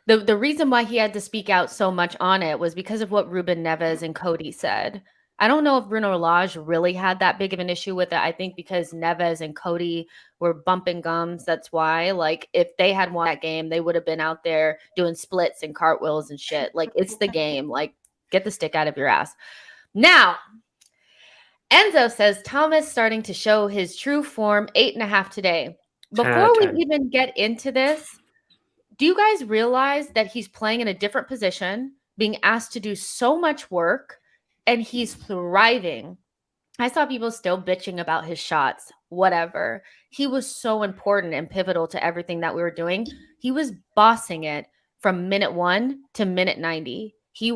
the reason why he had to speak out so much on it was because of what Ruben Neves and Cody said. I don't know if Bruno Lage really had that big of an issue with it. I think because Neves and Cody were bumping gums, that's why. Like, if they had won that game, they would have been out there doing splits and cartwheels and shit. Like, it's the game. Like, get the stick out of your ass. Now, Enzo says Thomas starting to show his true form, 8.5 today. Before we even get into this, do you guys realize that he's playing in a different position, being asked to do so much work, and he's thriving? I saw people still bitching about his shots, whatever. He was so important and pivotal to everything that we were doing. He was bossing it from minute 1 to minute 90. He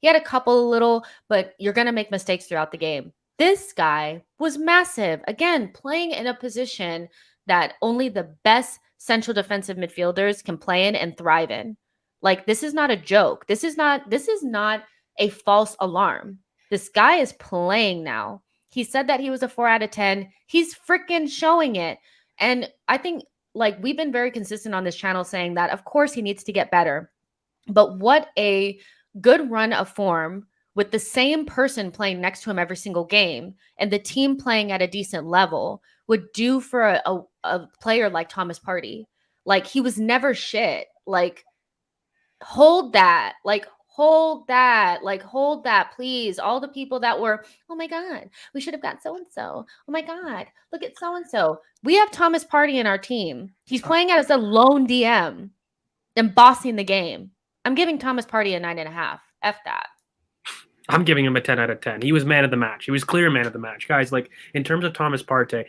had a couple little, but you're going to make mistakes throughout the game. This guy was massive. Again, playing in a position that only the best central defensive midfielders can play in and thrive in. Like, this is not a joke. This is not a false alarm. This guy is playing now. He said that he was a 4 out of 10. He's freaking showing it. And I think, like, we've been very consistent on this channel saying that, of course, he needs to get better. But what a good run of form with the same person playing next to him every single game and the team playing at a decent level would do for a player like Thomas Partey. Like, he was never shit. Like, hold that. Like, hold that. Like, hold that, please. All the people that were, oh my God, we should have got so-and-so. Oh my God, look at so-and-so. We have Thomas Partey in our team. He's playing as a lone DM and bossing the game. I'm giving Thomas Partey a 9.5. F that. I'm giving him a 10 out of 10. He was man of the match. He was clear man of the match. Guys, like, in terms of Thomas Partey,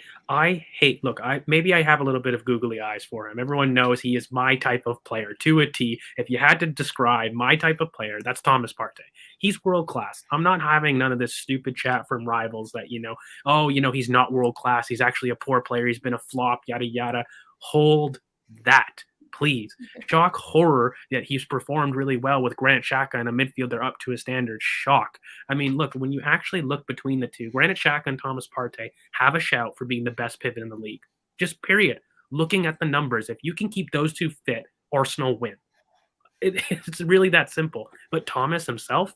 maybe I have a little bit of googly eyes for him. Everyone knows he is my type of player to a T. If you had to describe my type of player, that's Thomas Partey. He's world class. I'm not having none of this stupid chat from rivals that, he's not world class. He's actually a poor player. He's been a flop, yada, yada. Hold that. Please. Shock horror that he's performed really well with Granit Xhaka and a midfielder up to his standard. Shock. I mean, look, when you actually look between the two, Granit Xhaka and Thomas Partey have a shout for being the best pivot in the league. Just period. Looking at the numbers, if you can keep those two fit, Arsenal win. It's really that simple. But Thomas himself,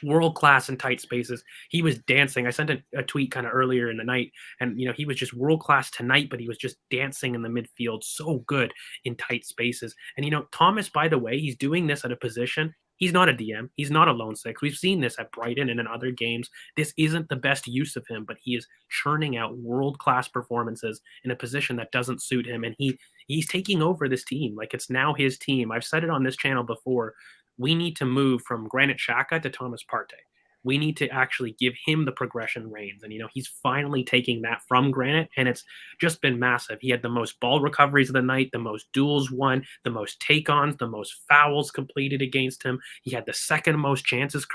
world class in tight spaces. He was dancing. I sent a tweet kind of earlier in the night, and he was just world class tonight, but he was just dancing in the midfield, so good in tight spaces. And Thomas, by the way, he's doing this at a position. He's not a DM. He's not a lone six. We've seen this at Brighton and in other games. This isn't the best use of him, but he is churning out world-class performances in a position that doesn't suit him. And he's taking over this team. Like, it's now his team. I've said it on this channel before. We need to move from Granit Xhaka to Thomas Partey. We need to actually give him the progression reins. And, he's finally taking that from Granit, and it's just been massive. He had the most ball recoveries of the night, the most duels won, the most take-ons, the most fouls completed against him. He had the second most chances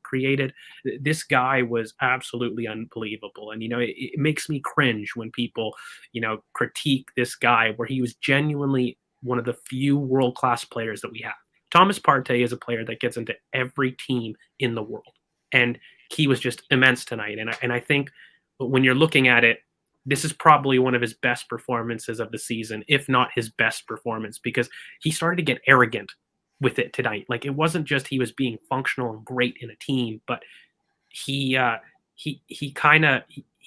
created. This guy was absolutely unbelievable. And, it makes me cringe when people, critique this guy, where he was genuinely one of the few world-class players that we have. Thomas Partey is a player that gets into every team in the world. And he was just immense tonight. And I think when you're looking at it, this is probably one of his best performances of the season, if not his best performance, because he started to get arrogant with it tonight. Like, it wasn't just he was being functional and great in a team, but he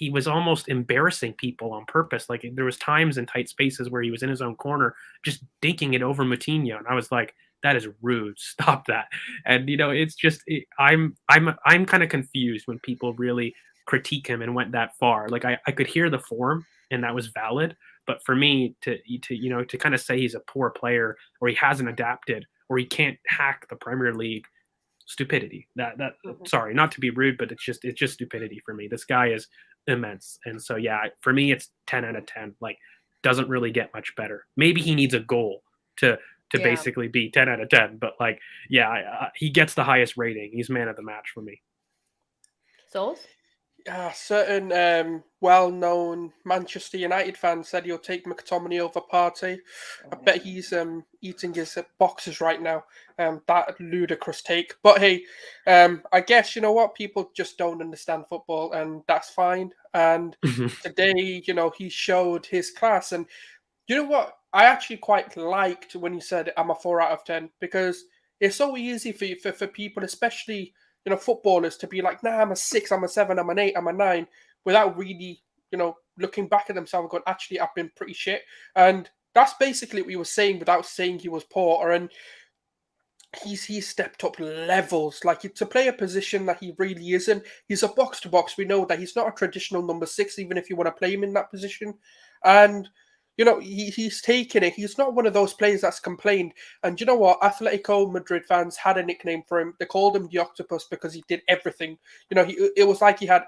was almost embarrassing people on purpose. Like, there was times in tight spaces where he was in his own corner, just dinking it over Moutinho. And I was like, that is rude. Stop that. And it's just I'm kind of confused when people really critique him and went that far. Like, I could hear the form, and that was valid, but for me to kind of say he's a poor player, or he hasn't adapted, or he can't hack the Premier League, stupidity. Sorry, not to be rude, but it's just stupidity for me. This guy is immense. And so for me it's 10 out of 10. Like, doesn't really get much better. Maybe he needs a goal to basically be 10 out of 10. But he gets the highest rating. He's man of the match for me. Souls? Certain well-known Manchester United fan said he'll take McTominay over Partey. I bet he's eating his boxes right now. That ludicrous take. But hey, I guess, you know what? People just don't understand football, and that's fine. And today, he showed his class. And you know what? I actually quite liked when he said I'm a 4 out of 10, because it's so easy for people, especially footballers, to be like, nah, I'm a 6, I'm a 7, I'm an 8, I'm a 9, without really looking back at themselves and going, actually, I've been pretty shit. And that's basically what he was saying without saying he was poor. And he's stepped up levels, like, to play a position that he really isn't. He's a box to box. We know that he's not a traditional number 6, even if you want to play him in that position. And he's taken it. He's not one of those players that's complained. And you know what? Atletico Madrid fans had a nickname for him. They called him the Octopus because he did everything. It was like he had,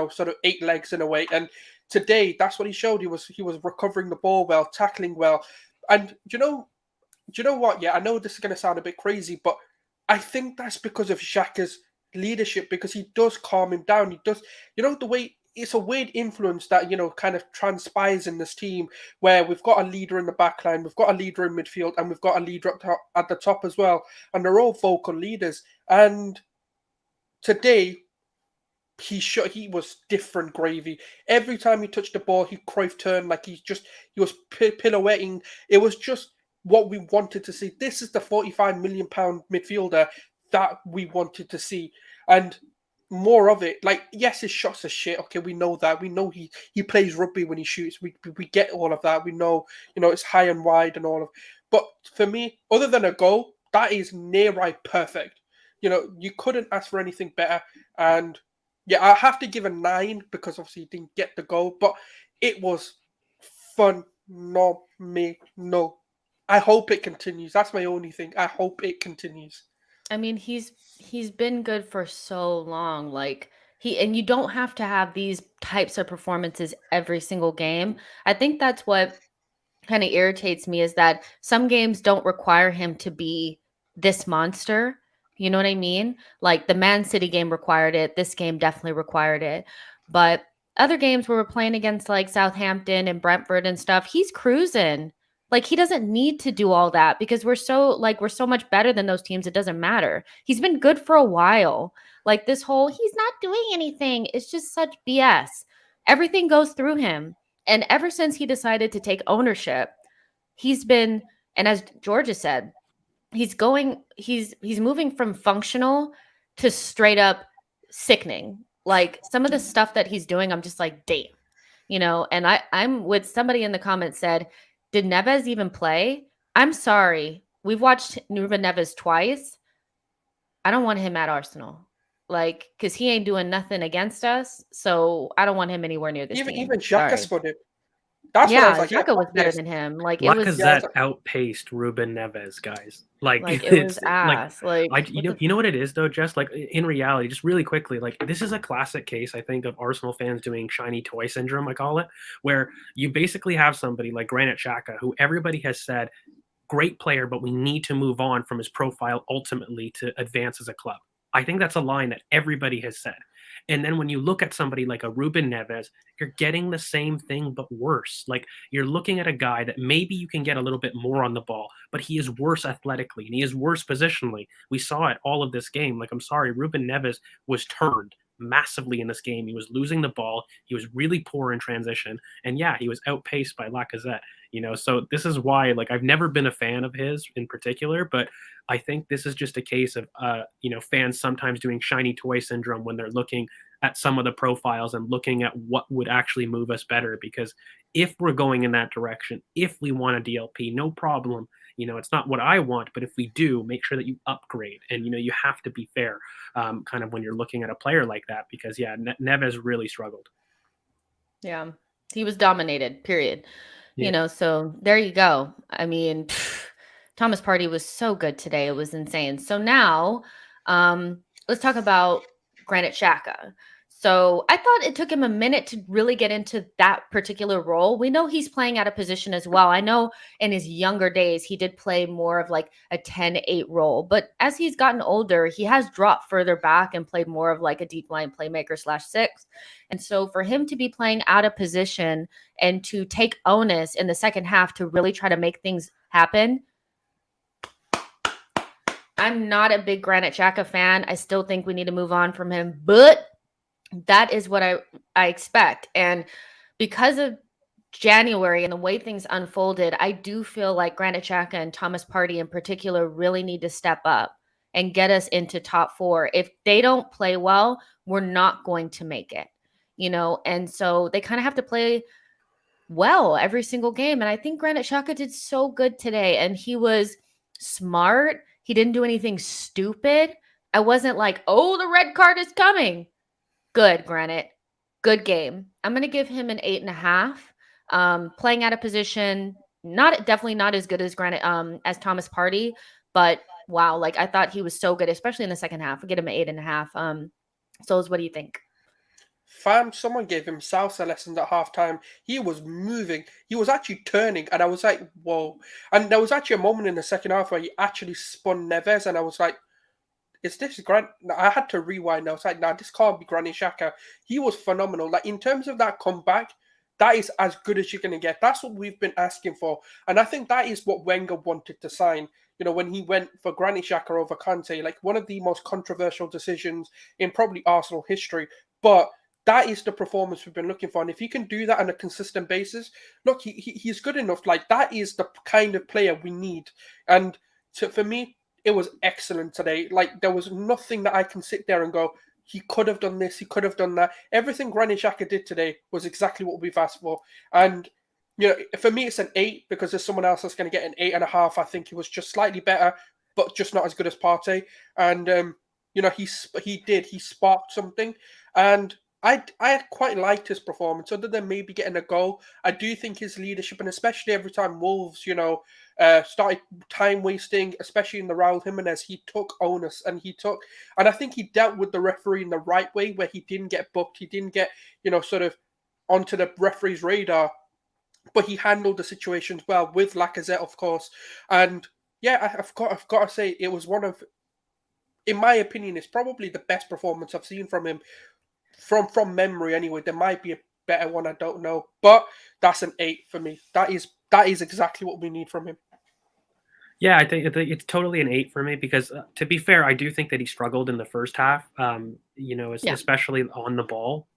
sort of 8 legs in a way. And today, that's what he showed. He was recovering the ball well, tackling well. And do you know what? Yeah, I know this is going to sound a bit crazy, but I think that's because of Xhaka's leadership, because he does calm him down. He does, the way. It's a weird influence that, kind of transpires in this team, where we've got a leader in the back line, we've got a leader in midfield, and we've got a leader at the top as well. And they're all vocal leaders. And today, he was different gravy. Every time he touched the ball, he Cruyff turned, like he was pirouetting. It was just what we wanted to see. This is the £45 million midfielder that we wanted to see. And more of it. Like, yes, his shots are shit. Okay, we know that. We know he plays rugby when he shoots. We get all of that. We know, it's high and wide and all of. But for me, other than a goal, that is near right perfect. You couldn't ask for anything better. And yeah, I have to give a 9 because obviously he didn't get the goal, but it was phenomenal. I hope it continues. That's my only thing. I hope it continues. I mean, he's been good for so long. Like and you don't have to have these types of performances every single game. I think that's what kind of irritates me, is that some games don't require him to be this monster. You know what I mean? Like the Man City game required it. This game definitely required it. But other games where we're playing against like Southampton and Brentford and stuff, he's cruising. Like he doesn't need to do all that because we're so much better than those teams. It doesn't matter. He's been good for a while. Like this whole he's not doing anything. It's just such BS. Everything goes through him. And ever since he decided to take ownership, he's been, and as Georgia said, he's moving from functional to straight up sickening. Like some of the stuff that he's doing, I'm just like, damn, and I'm with somebody in the comments said, did Neves even play? I'm sorry. We've watched Ruben Neves twice. I don't want him at Arsenal. Like, because he ain't doing nothing against us, so I don't want him anywhere near this team. Even Xhaka scored it. That's what I was like. Xhaka was better than him. Like it was. Lacazette outpaced Ruben Neves, guys. Like it was ass. You know what it is though, Jess. Like in reality, just really quickly, like this is a classic case, I think, of Arsenal fans doing shiny toy syndrome. I call it, where you basically have somebody like Granit Xhaka, who everybody has said, great player, but we need to move on from his profile ultimately to advance as a club. I think that's a line that everybody has said. And then when you look at somebody like a Ruben Neves, you're getting the same thing, but worse. Like you're looking at a guy that maybe you can get a little bit more on the ball, but he is worse athletically and he is worse positionally. We saw it all of this game. Like, I'm sorry, Ruben Neves was turned massively in this game. He was losing the ball. He was really poor in transition. And yeah, he was outpaced by Lacazette. So this is why, like, I've never been a fan of his in particular, but I think this is just a case of, fans sometimes doing shiny toy syndrome when they're looking at some of the profiles and looking at what would actually move us better. Because if we're going in that direction, if we want a DLP, no problem. It's not what I want, but if we do, make sure that you upgrade. And, you have to be fair kind of when you're looking at a player like that, because, yeah, Neves really struggled. Yeah, he was dominated, period. Yeah. So there you go. I mean, Thomas Partey was so good today. It was insane. So now let's talk about Granit Xhaka. So I thought it took him a minute to really get into that particular role. We know he's playing out of position as well. I know in his younger days, he did play more of like a 10-8 role. But as he's gotten older, he has dropped further back and played more of like a deep line playmaker /6. And so for him to be playing out of position and to take onus in the second half to really try to make things happen, I'm not a big Granit Xhaka fan. I still think we need to move on from him, but that is what I expect. And because of January and the way things unfolded, I do feel like Granit Xhaka and Thomas Partey in particular really need to step up and get us into top 4. If they don't play well, we're not going to make it, and so they kind of have to play well every single game. And I think Granit Xhaka did so good today, and he was smart. He didn't do anything stupid. I wasn't like, oh, the red card is coming. Good, Granit. Good game. I'm going to give him an 8.5. Playing out of position, definitely not as good as Granit as Thomas Partey, but wow, like I thought he was so good, especially in the second half. I'll get him an 8.5. So what do you think? Fam, someone gave him salsa lessons at halftime. He was moving. He was actually turning, and I was like, whoa. And there was actually a moment in the second half where he actually spun Neves, and I was like, is this Grant? I had to rewind. I was like, nah, this can't be Granit Xhaka. He was phenomenal. Like, in terms of that comeback, that is as good as you're going to get. That's what we've been asking for. And I think that is what Wenger wanted to sign. When he went for Granit Xhaka over Kante, like one of the most controversial decisions in probably Arsenal history. But that is the performance we've been looking for. And if he can do that on a consistent basis, look, he's good enough. Like, that is the kind of player we need. And for me, it was excellent today. Like, there was nothing that I can sit there and go, he could have done this, he could have done that. Everything Granit Xhaka did today was exactly what we've asked for. And, for me, it's an 8 because there's someone else that's going to get an 8.5. I think he was just slightly better, but just not as good as Partey. And, he sparked something, and I quite liked his performance. Other than maybe getting a goal, I do think his leadership, and especially every time Wolves, started time wasting, especially in the Raul Jimenez, he took onus and I think he dealt with the referee in the right way, where he didn't get booked, he didn't get sort of onto the referee's radar, but he handled the situations well with Lacazette, of course. And yeah, I've got to say, it was one of, in my opinion, it's probably the best performance I've seen from him from memory. Anyway, there might be a better one, I don't know, but that's an 8 for me. That is exactly what we need from him. Yeah, I think it's totally an 8 for me because, to be fair, I do think that he struggled in the first half. Especially on the ball.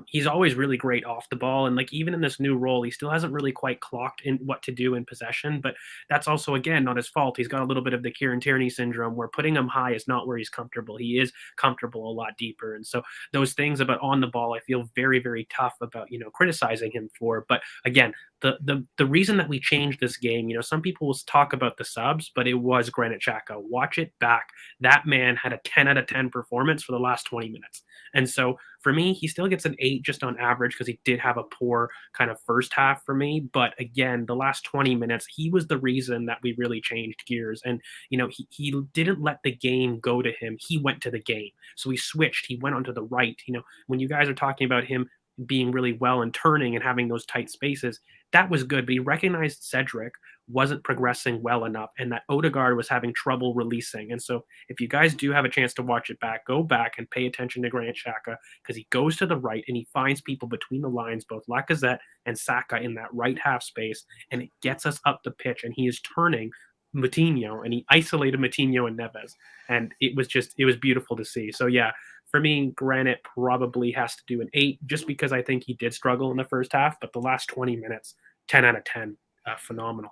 He's always really great off the ball, and like even in this new role, he still hasn't really quite clocked in what to do in possession. But that's also again not his fault. He's got a little bit of the Kieran Tierney syndrome, where putting him high is not where he's comfortable. He is comfortable a lot deeper, and so those things about on the ball, I feel very very tough about criticizing him for. But again, the reason that we changed this game, some people will talk about the subs, but it was Granit Xhaka. Watch it back. That man had a 10 out of 10 performance for the last 20 minutes. And so for me, he still gets an 8 just on average because he did have a poor kind of first half for me. But again, the last 20 minutes, he was the reason that we really changed gears. And, he didn't let the game go to him. He went to the game. So he switched. He went onto the right. When you guys are talking about him being really well and turning and having those tight spaces, that was good. But he recognized Cedric wasn't progressing well enough and that Odegaard was having trouble releasing. And so if you guys do have a chance to watch it back, go back and pay attention to Granit Xhaka, because he goes to the right and he finds people between the lines, both Lacazette and Saka in that right half space, and it gets us up the pitch, and he is turning Moutinho, and he isolated Moutinho and Neves. And it was beautiful to see. So yeah, for me, Granit probably has to do an 8 just because I think he did struggle in the first half, but the last 20 minutes, 10 out of 10, phenomenal.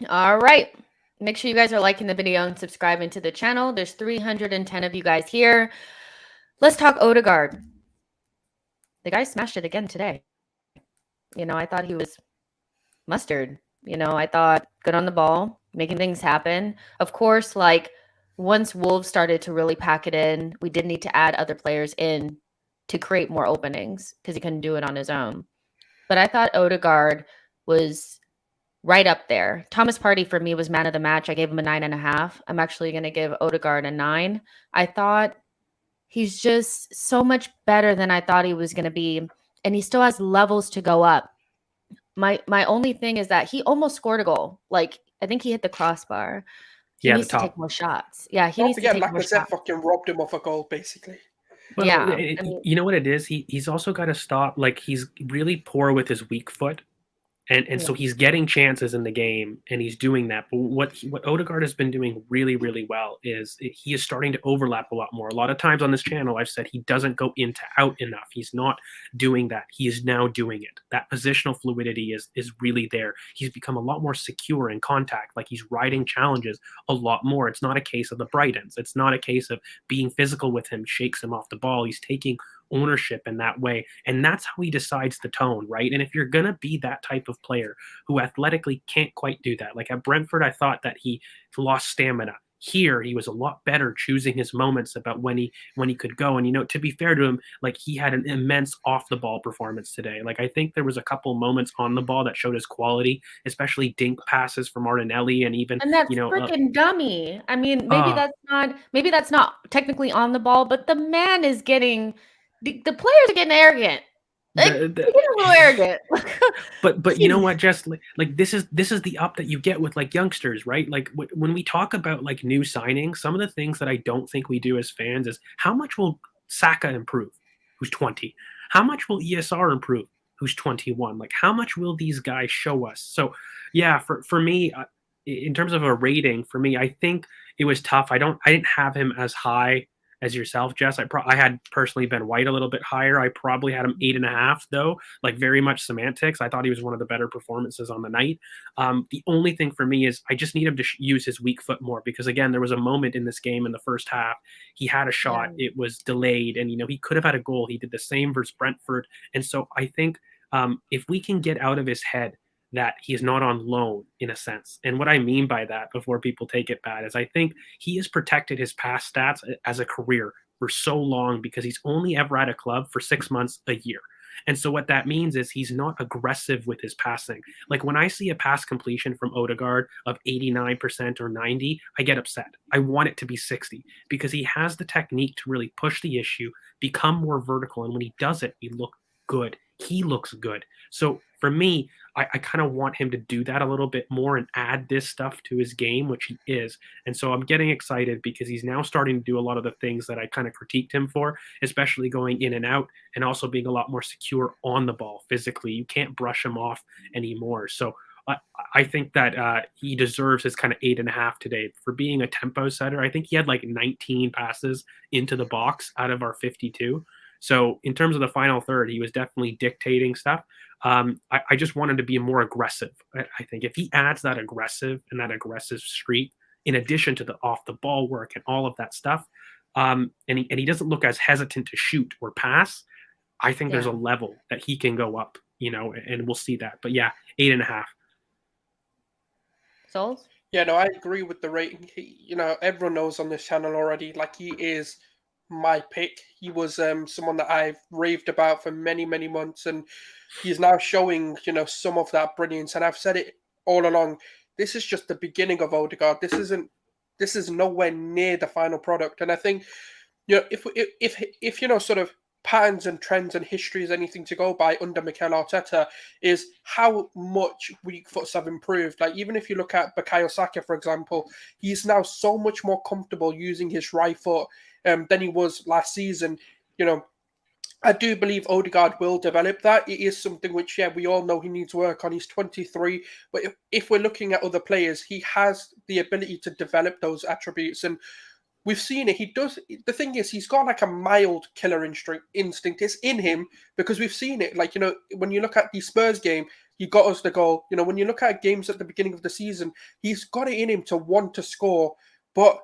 All right. Make sure you guys are liking the video and subscribing to the channel. There's 310 of you guys here. Let's talk Odegaard. The guy smashed it again today. I thought he was mustard. I thought good on the ball, making things happen. Of course, once Wolves started to really pack it in, we did need to add other players in to create more openings because he couldn't do it on his own. But I thought Odegaard was right up there. Thomas Partey for me was man of the match. I gave him a 9.5. I'm actually going to give Odegaard a 9. I thought he's just so much better than I thought he was going to be, and he still has levels to go up. My only thing is that he almost scored a goal. I think he hit the crossbar. He needs to take more shots. Yeah, he needs to take more shots. Fucking robbed him of a goal, basically. Well, yeah, you know what it is? He's also got to stop. He's really poor with his weak foot. And so he's getting chances in the game, and he's doing that. But what Odegaard has been doing really, really well is he is starting to overlap a lot more. A lot of times on this channel, I've said he doesn't go into out enough. He's not doing that. He is now doing it. That positional fluidity is really there. He's become a lot more secure in contact. He's riding challenges a lot more. It's not a case of the Brightons. It's not a case of being physical with him, shakes him off the ball. He's taking ownership in that way, and that's how he decides the tone, right? And if you're gonna be that type of player who athletically can't quite do that, like at Brentford, I thought that he lost stamina. Here, he was a lot better choosing his moments about when he could go. And to be fair to him, he had an immense off the ball performance today. I think there was a couple moments on the ball that showed his quality, especially dink passes for Martinelli, and even that freaking dummy. I mean, maybe that's not technically on the ball, but the man is getting. The players are getting arrogant. They're getting a little arrogant. but you know what, Jess? This is the up that you get with youngsters, right? When we talk about new signings, some of the things that I don't think we do as fans is how much will Saka improve, who's 20? How much will ESR improve, who's 21? How much will these guys show us? So yeah, for me, in terms of a rating, for me, I think it was tough. I didn't have him as high as yourself, Jess. I had personally Ben White a little bit higher. I probably had him 8.5, though, very much semantics. I thought he was one of the better performances on the night. The only thing for me is I just need him to use his weak foot more, because again, there was a moment in this game in the first half. He had a shot, it was delayed, and he could have had a goal. He did the same versus Brentford. And so I think if we can get out of his head that he is not on loan in a sense. And what I mean by that, before people take it bad, is I think he has protected his past stats as a career for so long because he's only ever at a club for 6 months a year. And so what that means is he's not aggressive with his passing. Like when I see a pass completion from Odegaard of 89% or 90, I get upset. I want it to be 60 because he has the technique to really push the issue, become more vertical. And when he does it, he looks good. He looks good. So for me, I kind of want him to do that a little bit more and add this stuff to his game, which he is. And so I'm getting excited because he's now starting to do a lot of the things that I kind of critiqued him for, especially going in and out and also being a lot more secure on the ball physically. You can't brush him off anymore. So I think that he deserves his kind of 8.5 today for being a tempo setter. I think he had like 19 passes into the box out of our 52. So in terms of the final third, he was definitely dictating stuff. I just want him to be more aggressive. I think if he adds that aggressive streak, in addition to the off the ball work and all of that stuff, and he doesn't look as hesitant to shoot or pass, I think there's a level that he can go up, and we'll see that. But yeah, 8.5. Souls? Yeah, no, I agree with the rating. Everyone knows on this channel already, like he is my pick. He was someone that I've raved about for many, many months, and he's now showing, some of that brilliance. And I've said it all along. This is just the beginning of Odegaard. This is nowhere near the final product. And I think, if sort of patterns and trends and history is anything to go by under Mikel Arteta, is how much weak foots have improved. Like even if you look at Bukayo Saka, for example, he's now so much more comfortable using his right foot than he was last season. I do believe Odegaard will develop that. It is something which, we all know he needs work on. He's 23, but if we're looking at other players, he has the ability to develop those attributes, and we've seen it. He does. The thing is, he's got like a mild killer instinct. It's in him because we've seen it. Like, when you look at the Spurs game, he got us the goal. When you look at games at the beginning of the season, he's got it in him to want to score, but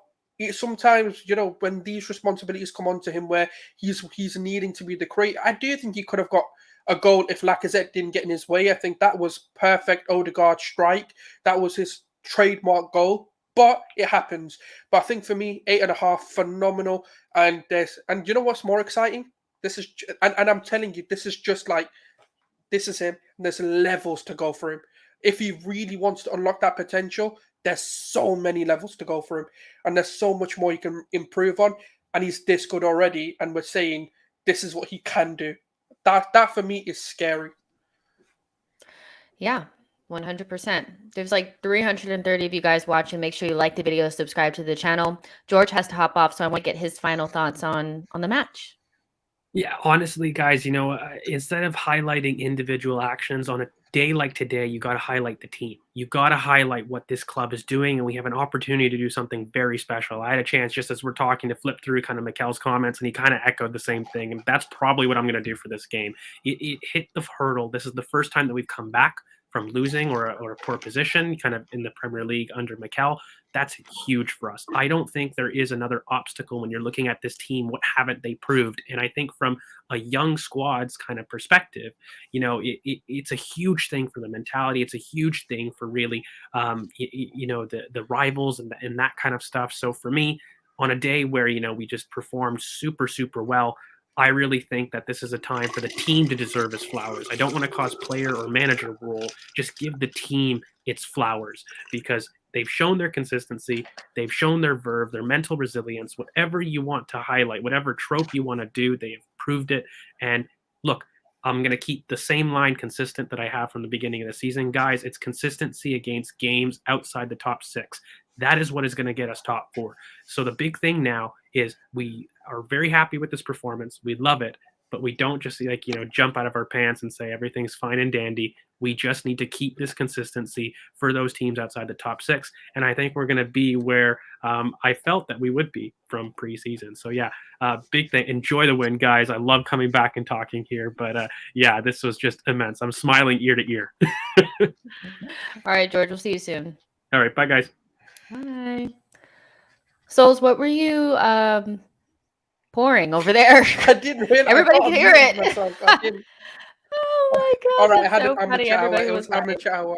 sometimes, when these responsibilities come onto him where he's needing to be the creator, I do think he could have got a goal if Lacazette didn't get in his way. I think that was perfect Odegaard strike. That was his trademark goal, but it happens. But I think for me, 8.5, phenomenal. And you know what's more exciting? This is, and I'm telling you, this is just like, this is him. And there's levels to go for him. If he really wants to unlock that potential, there's so many levels to go for him, and there's so much more he can improve on. And he's this good already, and we're saying this is what he can do. That for me is scary. Yeah, 100%. There's like 330 of you guys watching. Make sure you like the video, subscribe to the channel. George has to hop off, so I want to get his final thoughts on the match. Yeah, honestly, guys, instead of highlighting individual actions on a day like today, you got to highlight the team. You got to highlight what this club is doing, and we have an opportunity to do something very special. I had a chance, just as we're talking, to flip through kind of Mikel's comments, and he kind of echoed the same thing, and that's probably what I'm going to do for this game. It hit the hurdle. This is the first time that we've come back from losing or a poor position kind of in the Premier League under Mikel. That's huge for us. I don't think there is another obstacle when you're looking at this team. What haven't they proved? And I think from a young squad's kind of perspective, it's a huge thing for the mentality. It's a huge thing for really, the rivals and that kind of stuff. So for me, on a day where, we just performed super, super well, I really think that this is a time for the team to deserve its flowers. I don't want to cause player or manager role. Just give the team its flowers because they've shown their consistency. They've shown their verve, their mental resilience, whatever you want to highlight, whatever trope you want to do, they have proved it. And look, I'm going to keep the same line consistent that I have from the beginning of the season. Guys, it's consistency against games outside the top 6. That is what is going to get us top 4. So the big thing now is we are very happy with this performance. We love it, but we don't just jump out of our pants and say everything's fine and dandy. We just need to keep this consistency for those teams outside the top 6. And I think we're going to be where I felt that we would be from preseason. So yeah, big thing. Enjoy the win, guys. I love coming back and talking here, but yeah, this was just immense. I'm smiling ear to ear. All right, George, we'll see you soon. All right. Bye, guys. Bye. Souls, what were you pouring over there? I didn't realize. Everybody can hear it. I didn't. Oh, my All god, right, that's so I'm a funny. hour. Everybody It was was like, amateur hour.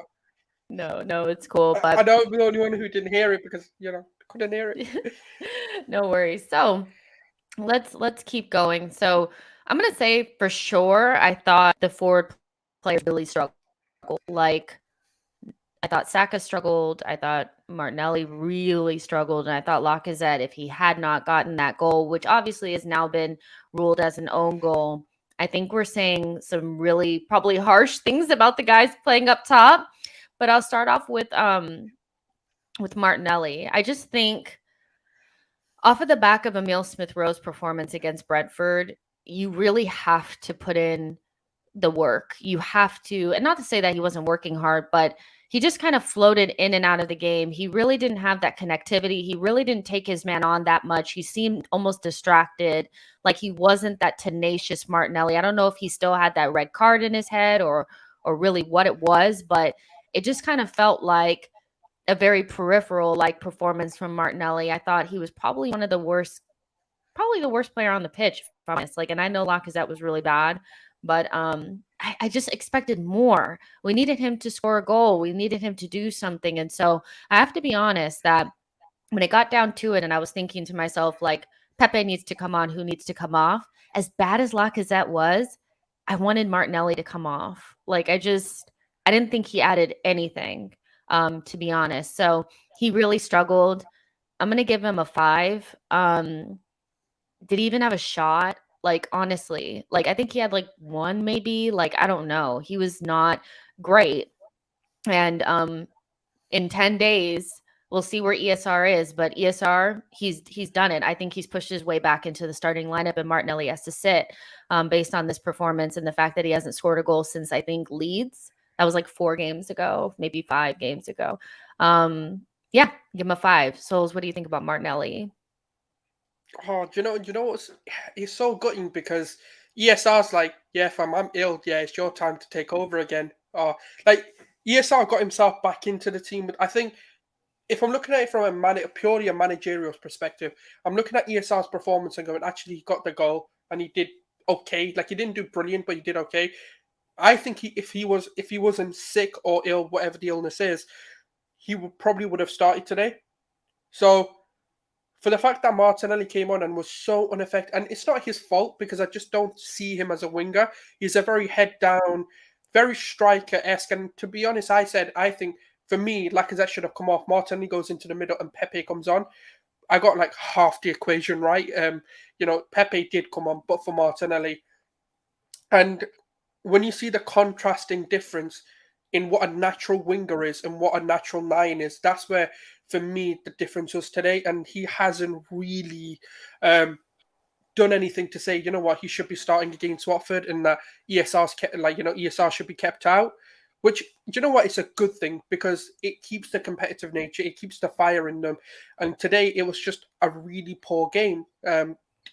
no, it's cool, I but know I'm the only one who didn't hear it because couldn't hear it. no worries. So let's keep going. So I'm gonna say for sure, I thought the forward players really struggled. Like I thought Saka struggled. I thought Martinelli really struggled. And I thought Lacazette, if he had not gotten that goal, which obviously has now been ruled as an own goal, I think we're saying some really probably harsh things about the guys playing up top. But I'll start off with Martinelli. I just think off of the back of Emile Smith-Rowe's performance against Brentford, you really have to put in the work. You have to, and not to say that he wasn't working hard, but he just kind of floated in and out of the game. He really didn't have that connectivity. He really didn't take his man on that much. He seemed almost distracted, like he wasn't that tenacious Martinelli. I don't know if he still had that red card in his head or really what it was, but it just kind of felt like a very peripheral like performance from Martinelli. I thought he was probably one of the worst, probably the worst player on the pitch, if I'm honest. Like, and I know Lacazette was really bad, but I just expected more. We needed him to score a goal. We needed him to do something. And so I have to be honest that when it got down to it, and I was thinking to myself, like, Pepe needs to come on, who needs to come off? As bad as Lacazette was, I wanted Martinelli to come off. Like, I didn't think he added anything, to be honest. So he really struggled. I'm going to give him a 5. Did he even have a shot? Like, honestly, like, I think he had like one, maybe. Like, I don't know. He was not great. And in 10 days, we'll see where ESR is. But ESR, he's done it. I think he's pushed his way back into the starting lineup, and Martinelli has to sit based on this performance and the fact that he hasn't scored a goal since, I think, Leeds. That was like 4 games ago, maybe 5 games ago. Yeah, give him a 5. Souls, what do you think about Martinelli? Oh, do you know what's it's so gutting because ESR's like, yeah, fam, I'm ill. Yeah, it's your time to take over again. Like ESR got himself back into the team. I think if I'm looking at it from purely a managerial perspective, I'm looking at ESR's performance and going, actually, he got the goal and he did okay. Like he didn't do brilliant, but he did okay. I think if he wasn't sick or ill, whatever the illness is, he probably would have started today. So for the fact that Martinelli came on and was so unaffected, and it's not his fault because I just don't see him as a winger. He's a very head down, very striker-esque. And to be honest, I think for me, Lacazette should have come off. Martinelli goes into the middle and Pepe comes on. I got like half the equation right. Pepe did come on, but for Martinelli. And when you see the contrasting difference in what a natural winger is and what a natural 9 is, that's where, for me, the difference was today. And he hasn't really done anything to say, you know what, he should be starting against Watford and that ESR should be kept out. Which, you know what, it's a good thing because it keeps the competitive nature, it keeps the fire in them. And today it was just a really poor game.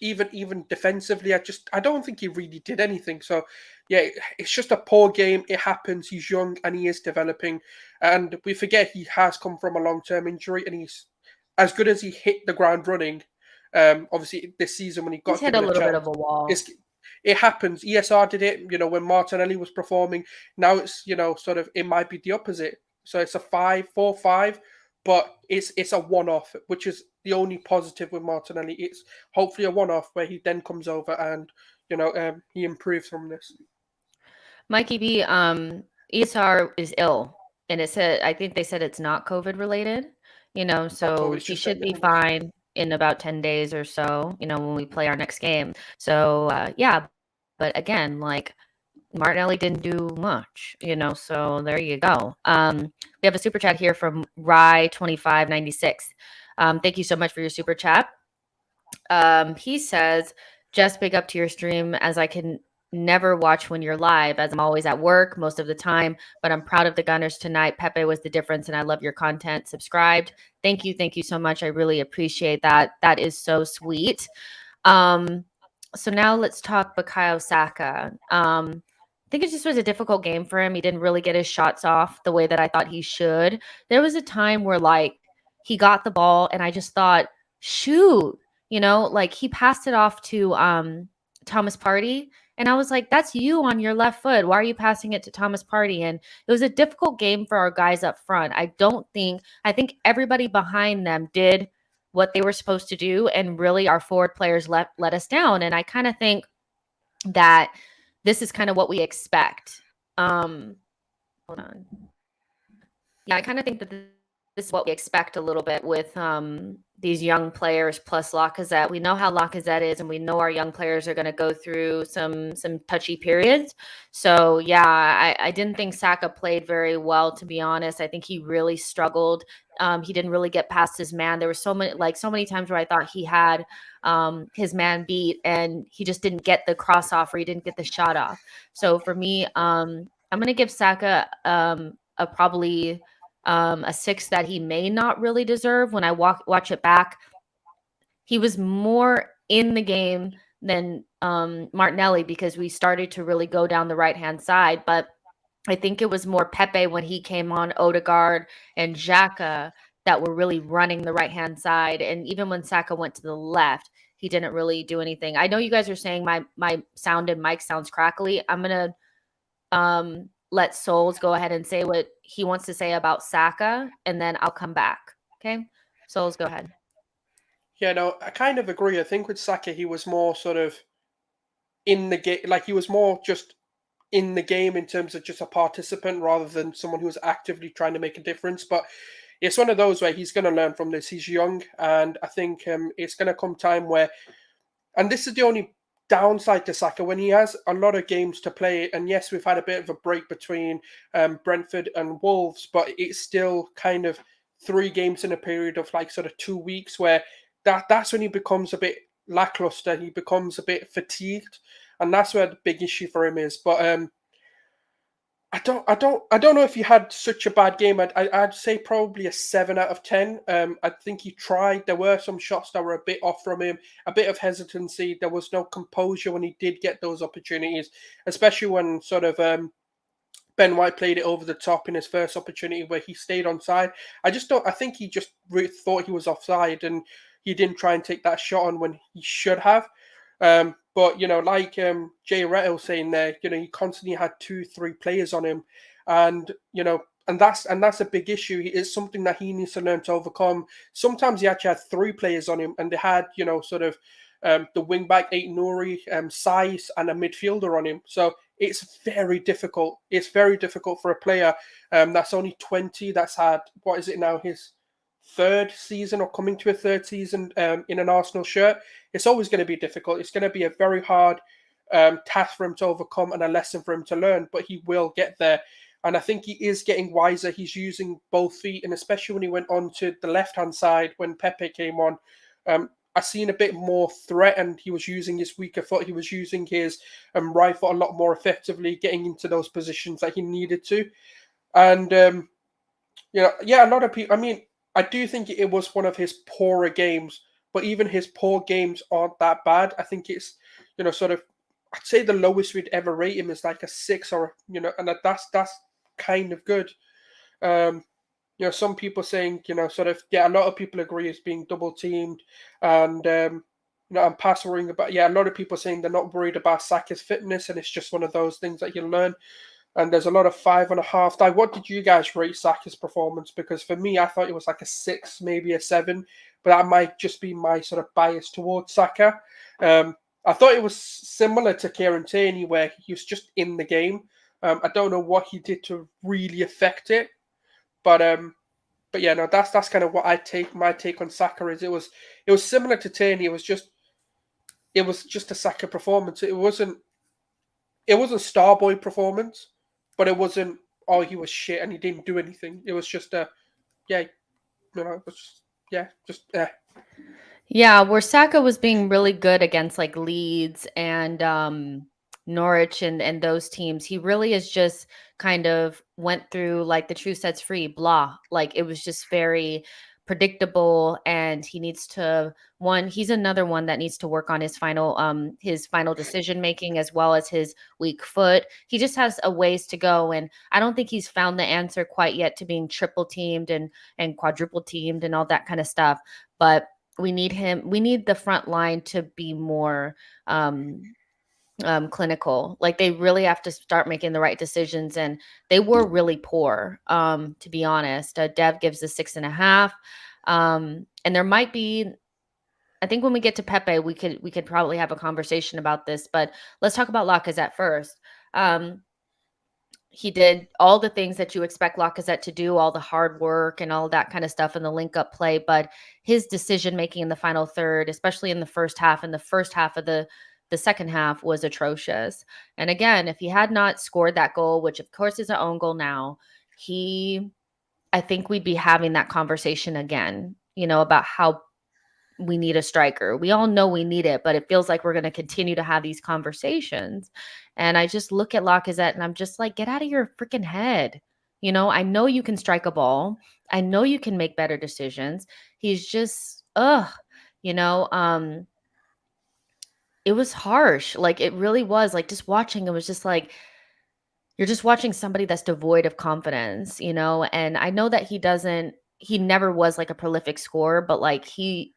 Even defensively, I don't think he really did anything. So yeah, it's just a poor game. It happens. He's young and he is developing, and we forget he has come from a long-term injury, and he's as good as he hit the ground running. Obviously this season when he got He's hit a given little bit chance, of a wall. it happens. ESR did it, when Martinelli was performing. Now it's sort of it might be the opposite. So it's a 4-5, but it's a one-off, which is the only positive with Martinelli. It's hopefully a one-off where he then comes over and he improves from this. Mikey B, ESR is ill, and I think they said it's not COVID related, so It's he just should be illness. fine in about 10 days or so, when we play our next game. So, yeah, but again, like Martinelli didn't do much, so there you go. We have a super chat here from Rye2596. Thank you so much for your super chat. He says, just big up to your stream as I can never watch when you're live as I'm always at work most of the time, but I'm proud of the Gunners tonight. Pepe was the difference and I love your content. Subscribed. Thank you. Thank you so much. I really appreciate that. That is so sweet. So now let's talk Bukayo Saka. I think it just was a difficult game for him. He didn't really get his shots off the way that I thought he should. There was a time where like he got the ball and I just thought, shoot, like he passed it off to Thomas Partey And I was like, that's you on your left foot. Why are you passing it to Thomas Partey? And it was a difficult game for our guys up front. I think everybody behind them did what they were supposed to do. And really our forward players let us down. And I kind of think that this is kind of what we expect. Hold on. Yeah, I kind of think that this is what we expect a little bit with these young players plus Lacazette. We know how Lacazette is, and we know our young players are going to go through some touchy periods. So yeah, I didn't think Saka played very well, to be honest. I think he really struggled. He didn't really get past his man. There were so many times where I thought he had his man beat, and he just didn't get the cross off, or he didn't get the shot off. So for me, I'm going to give Saka probably a 6 that he may not really deserve. When I watch it back, he was more in the game than Martinelli, because we started to really go down the right-hand side. But I think it was more Pepe when he came on, Odegaard and Xhaka, that were really running the right-hand side. And even when Saka went to the left, he didn't really do anything. I know you guys are saying my sound and mic sounds crackly. I'm going to let Souls go ahead and say what he wants to say about Saka, and then I'll come back. Okay? Souls, go ahead. Yeah, no, I kind of agree. I think with Saka, he was more sort of in the game, like he was more just in the game in terms of just a participant rather than someone who was actively trying to make a difference. But it's one of those where he's going to learn from this. He's young, and I think it's going to come time where, and this is the only downside to Saka, when he has a lot of games to play. And yes, we've had a bit of a break between Brentford and Wolves, but it's still kind of 3 games in a period of like sort of 2 weeks where that's when he becomes a bit lackluster. He becomes a bit fatigued, and that's where the big issue for him is. But I don't know if he had such a bad game. I'd say probably a 7 out of 10. I think he tried. There were some shots that were a bit off from him, a bit of hesitancy. There was no composure when he did get those opportunities, especially when sort of Ben White played it over the top in his first opportunity where he stayed onside. I think he just really thought he was offside, and he didn't try and take that shot on when he should have. But, like Jay Retto saying there, he constantly had 2-3 players on him. And, and that's a big issue. It's something that he needs to learn to overcome. Sometimes he actually had 3 players on him, and they had, sort of the wing back, Aït-Nouri, Saiss, and a midfielder on him. So it's very difficult. It's very difficult for a player that's only 20, that's had, what is it now, his 3rd season or coming to a 3rd season in an Arsenal shirt. It's always going to be difficult. It's going to be a very hard task for him to overcome and a lesson for him to learn, but he will get there. And I think he is getting wiser. He's using both feet, and especially when he went on to the left-hand side when Pepe came on, I seen a bit more threat, and he was using his weaker foot. He was using his right foot a lot more effectively, getting into those positions that he needed to. And, a lot of people, I do think it was one of his poorer games, but even his poor games aren't that bad. I think it's, sort of, I'd say the lowest we'd ever rate him is like a 6, or, and that's kind of good. Some people saying, a lot of people agree it's being double teamed, and, I'm past worrying about, a lot of people saying they're not worried about Saka's fitness, and it's just one of those things that you learn. And there's a lot of 5.5. What did you guys rate Saka's performance? Because for me, I thought it was like a 6, maybe a 7, but that might just be my sort of bias towards Saka. I thought it was similar to Kieran Tierney, where he was just in the game. I don't know what he did to really affect it, but yeah, no, that's kind of what my take on Saka is. It was similar to Tierney. It was just a Saka performance. It wasn't Starboy performance, but it wasn't, oh, he was shit and he didn't do anything. It was just Yeah, where Saka was being really good against like Leeds and Norwich and those teams, he really is just kind of went through like the true sets free, blah. Like it was just very predictable, and he needs to he's another one that needs to work on his final decision making, as well as his weak foot. He just has a ways to go, and I don't think he's found the answer quite yet to being triple teamed and quadruple teamed and all that kind of stuff. But we need the front line to be more clinical. Like they really have to start making the right decisions, and they were really poor. To be honest, Dev gives a 6.5, and there might be. I think when we get to Pepe, we could probably have a conversation about this. But let's talk about Lacazette first. He did all the things that you expect Lacazette to do, all the hard work and all that kind of stuff in the link up play. But his decision making in the final third, especially in the first half, and the first half of the second half was atrocious. And again, if he had not scored that goal, which of course is an own goal now, I think we'd be having that conversation again, about how we need a striker. We all know we need it, but it feels like we're going to continue to have these conversations. And I just look at Lacazette and I'm just like, get out of your freaking head. I know you can strike a ball. I know you can make better decisions. He's just, it was harsh. Like it really was. Like just watching, it was just like, you're just watching somebody that's devoid of confidence, and I know that he never was like a prolific scorer, but like he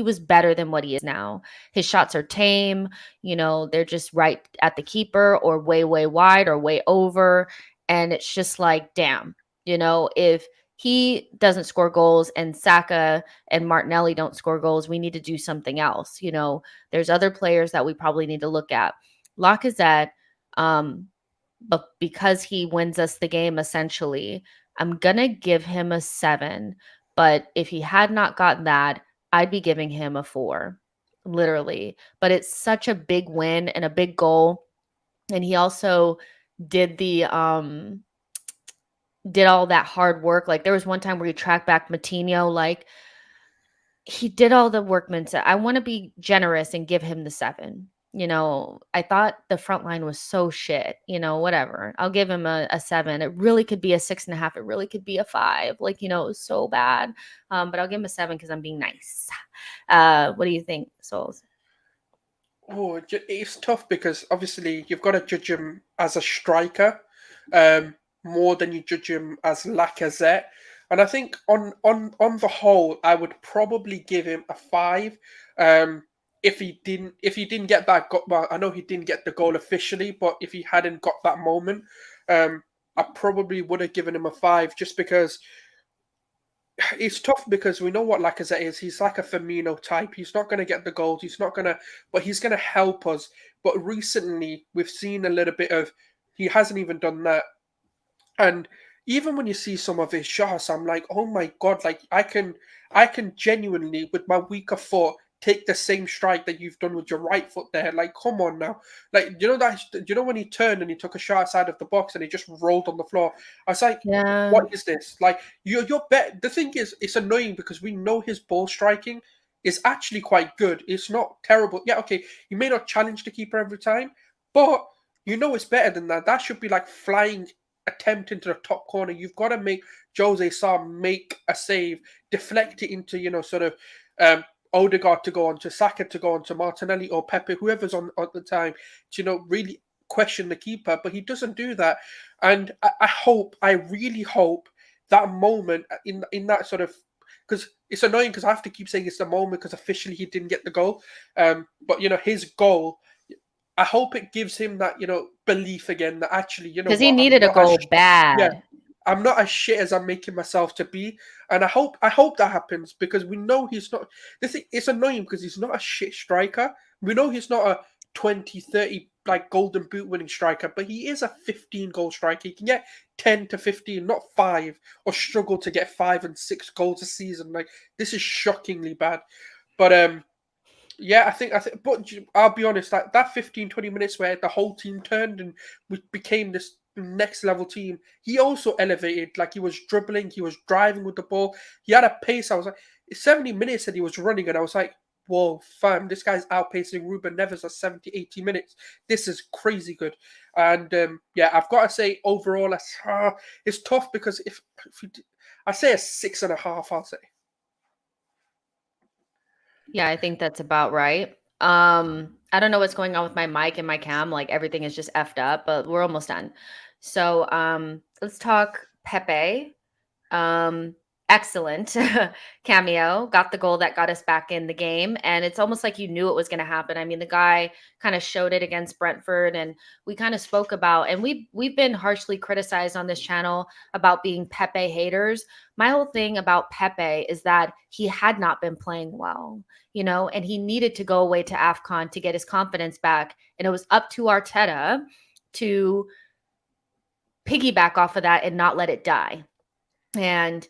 was better than what he is now. His shots are tame, they're just right at the keeper or way, way wide or way over. And it's just like, damn, if he doesn't score goals and Saka and Martinelli don't score goals, we need to do something else. There's other players that we probably need to look at. Lacazette, but because he wins us the game, essentially, I'm going to give him a 7. But if he had not gotten that, I'd be giving him a 4, literally. But it's such a big win and a big goal. And he also did did all that hard work. Like there was one time where he tracked back Matinho, like he did all the workmanship. I want to be generous and give him the 7. I thought the front line was so shit, whatever. I'll give him a 7. It really could be a 6.5. It really could be a 5. Like, it was so bad. But I'll give him a 7 because I'm being nice. What do you think, Souls? Oh, it's tough because obviously you've got to judge him as a striker more than you judge him as Lacazette. And I think on the whole, I would probably give him a 5. If he didn't get that goal, well, I know he didn't get the goal officially, but if he hadn't got that moment, I probably would have given him a 5 just because it's tough because we know what Lacazette is. He's like a Firmino type. He's not going to get the goals. But he's going to help us. But recently, we've seen a little bit of, he hasn't even done that. And even when you see some of his shots, I'm like, oh my God, like I can genuinely, with my weaker foot, take the same strike that you've done with your right foot there. Like, come on now. Like, when he turned and he took a shot outside of the box and he just rolled on the floor? I was like, Yeah. what is this? Like, you're bet. The thing is, it's annoying because we know his ball striking is actually quite good. It's not terrible. Yeah, okay, he may not challenge the keeper every time, but it's better than that. That should be like flying attempt into the top corner. You've got to make Jose Sa make a save, deflect it into, sort of Odegaard to go on, to Saka to go on, to Martinelli or Pepe, whoever's on at the time, to really question the keeper. But he doesn't do that. And I really hope that moment in that sort of, because it's annoying because I have to keep saying it's the moment because officially he didn't get the goal. But his goal, I hope it gives him that, belief again that actually, because he needed a goal bad. Yeah, I'm not as shit as I'm making myself to be. And I hope that happens because we know he's not. It's annoying because he's not a shit striker. We know he's not a 20, 30 like golden boot winning striker, but he is a 15 goal striker. He can get 10 to 15, not 5, or struggle to get 5 and 6 goals a season. Like, this is shockingly bad. But yeah, I think, but I'll be honest, that 15, 20 minutes where the whole team turned and we became this next level team, he also elevated. Like, he was dribbling, he was driving with the ball, he had a pace. I was like, 70 minutes and he was running, and I was like, whoa, fam, this guy's outpacing Ruben Neves at 70, 80 minutes. This is crazy good. And yeah, I've got to say, overall, it's tough because if I say a 6.5, I'll say. Yeah, I think that's about right. I don't know what's going on with my mic and my cam. Like everything is just effed up, but we're almost done. So let's talk Pepe. excellent cameo, got the goal that got us back in the game. And it's almost like you knew it was going to happen. I mean, the guy kind of showed it against Brentford, and we kind of spoke about, and we've been harshly criticized on this channel about being Pepe haters. My whole thing about Pepe is that he had not been playing well, and he needed to go away to AFCON to get his confidence back. And it was up to Arteta to piggyback off of that and not let it die. And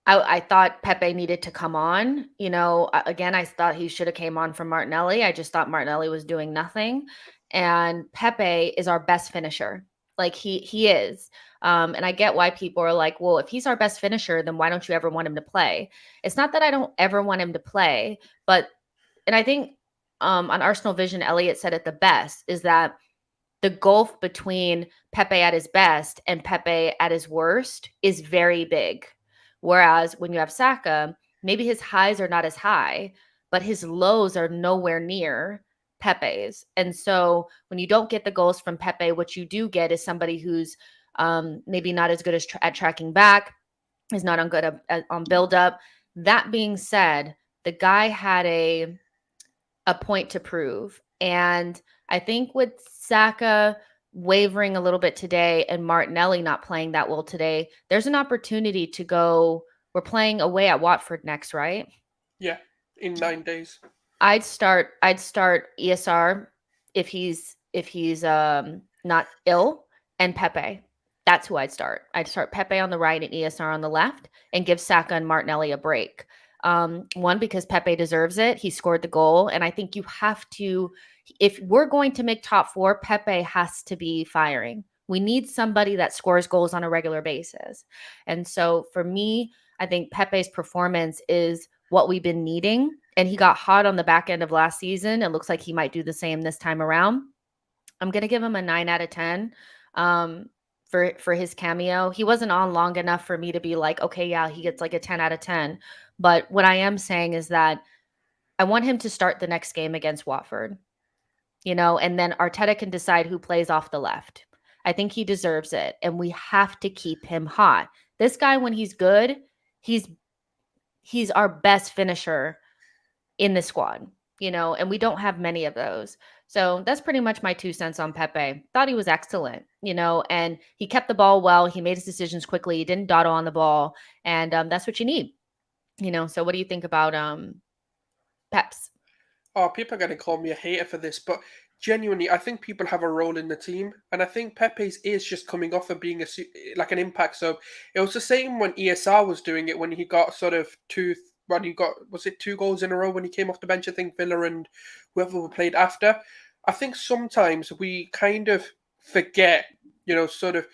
I thought Pepe needed to come on. Again, I thought he should have came on from Martinelli. I just thought Martinelli was doing nothing. And Pepe is our best finisher. Like he is. And I get why people are like, well, if he's our best finisher, then why don't you ever want him to play? It's not that I don't ever want him to play, and I think on Arsenal Vision, Elliot said it the best, is that the gulf between Pepe at his best and Pepe at his worst is very big. Whereas when you have Saka, maybe his highs are not as high, but his lows are nowhere near Pepe's. And so when you don't get the goals from Pepe, what you do get is somebody who's maybe not as good at tracking back, is not on good on build up. That being said, the guy had a point to prove. And I think with Saka wavering a little bit today and Martinelli not playing that well today, there's an opportunity to go. We're playing away at Watford next, right? Yeah, in 9 days. I'd start ESR if he's not ill, and Pepe. That's who I'd start. I'd start Pepe on the right and ESR on the left, and give Saka and Martinelli a break. One, because Pepe deserves it. He scored the goal. And I think you have to, if we're going to make top four, Pepe has to be firing. We need somebody that scores goals on a regular basis. And so for me, I think Pepe's performance is what we've been needing. And he got hot on the back end of last season. It looks like he might do the same this time around. I'm going to give him a 9 out of 10. For his cameo. He wasn't on long enough for me to be like, okay, yeah, he gets like a 10 out of 10. But what I am saying is that I want him to start the next game against Watford, and then Arteta can decide who plays off the left. I think he deserves it, and we have to keep him hot. This guy, when he's good, he's our best finisher in the squad, and we don't have many of those. So that's pretty much my 2 cents on Pepe. Thought he was excellent, and he kept the ball well. He made his decisions quickly. He didn't dawdle on the ball, and that's what you need, So what do you think about Peps? Oh, people are going to call me a hater for this, but genuinely, I think people have a role in the team, and I think Pepe's is just coming off of being an impact sub. It was the same when ESR was doing it, when he got sort of 2 goals in a row when he came off the bench? I think Villa and whoever we played after. I think sometimes we kind of forget, sort of